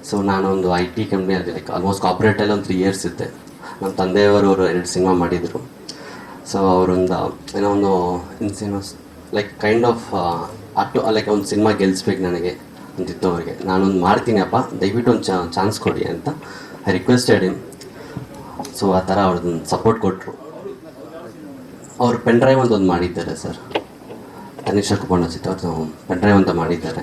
ಸೊ ನಾನೊಂದು IT ಕಂಪ್ನಿಯಲ್ಲಿ ಲೈಕ್ ಆಲ್ಮೋಸ್ಟ್ ಕಾರ್ಪೊರೇಟಲ್ಲಿ ಒಂದು 3 years ಇದ್ದೆ. ನಮ್ಮ ತಂದೆಯವರು 2 ಸಿನಿಮಾ ಮಾಡಿದರು. ಸೊ ಅವರೊಂದು ಏನೋ ಒಂದು ಇನ್ಸಿನೋಸ್ ಲೈಕ್ ಕೈಂಡ್ ಆಫ್ ಲೈಕ್ ಒಂದು ಸಿನಿಮಾ ಗೆಲ್ಲಿಸ್ಬೇಕು ನನಗೆ ಅಂತಿತ್ತು ಅವರಿಗೆ. ನಾನೊಂದು ಮಾಡ್ತೀನಿ ಅಪ್ಪ, ದಯವಿಟ್ಟು ಒಂದು ಚಾನ್ಸ್ ಕೊಡಿ ಅಂತ ಐ ರಿಕ್ವೆಸ್ಟೆಡ್ ಹಿಮ್. ಸೊ ಆ ಥರ ಅವ್ರದ್ದು ಸಪೋರ್ಟ್ ಕೊಟ್ಟರು. ಅವ್ರು ಪೆನ್ ಡ್ರೈವ್ ಒಂದು ಮಾಡಿದ್ದಾರೆ ಸರ್. ತನಿಷಾ ಕುಪಣ್ಣ ಚಿತ್ರ ಅವ್ರದ್ದು ಪೆನ್ ಡ್ರೈವ್ ಅಂತ ಮಾಡಿದ್ದಾರೆ.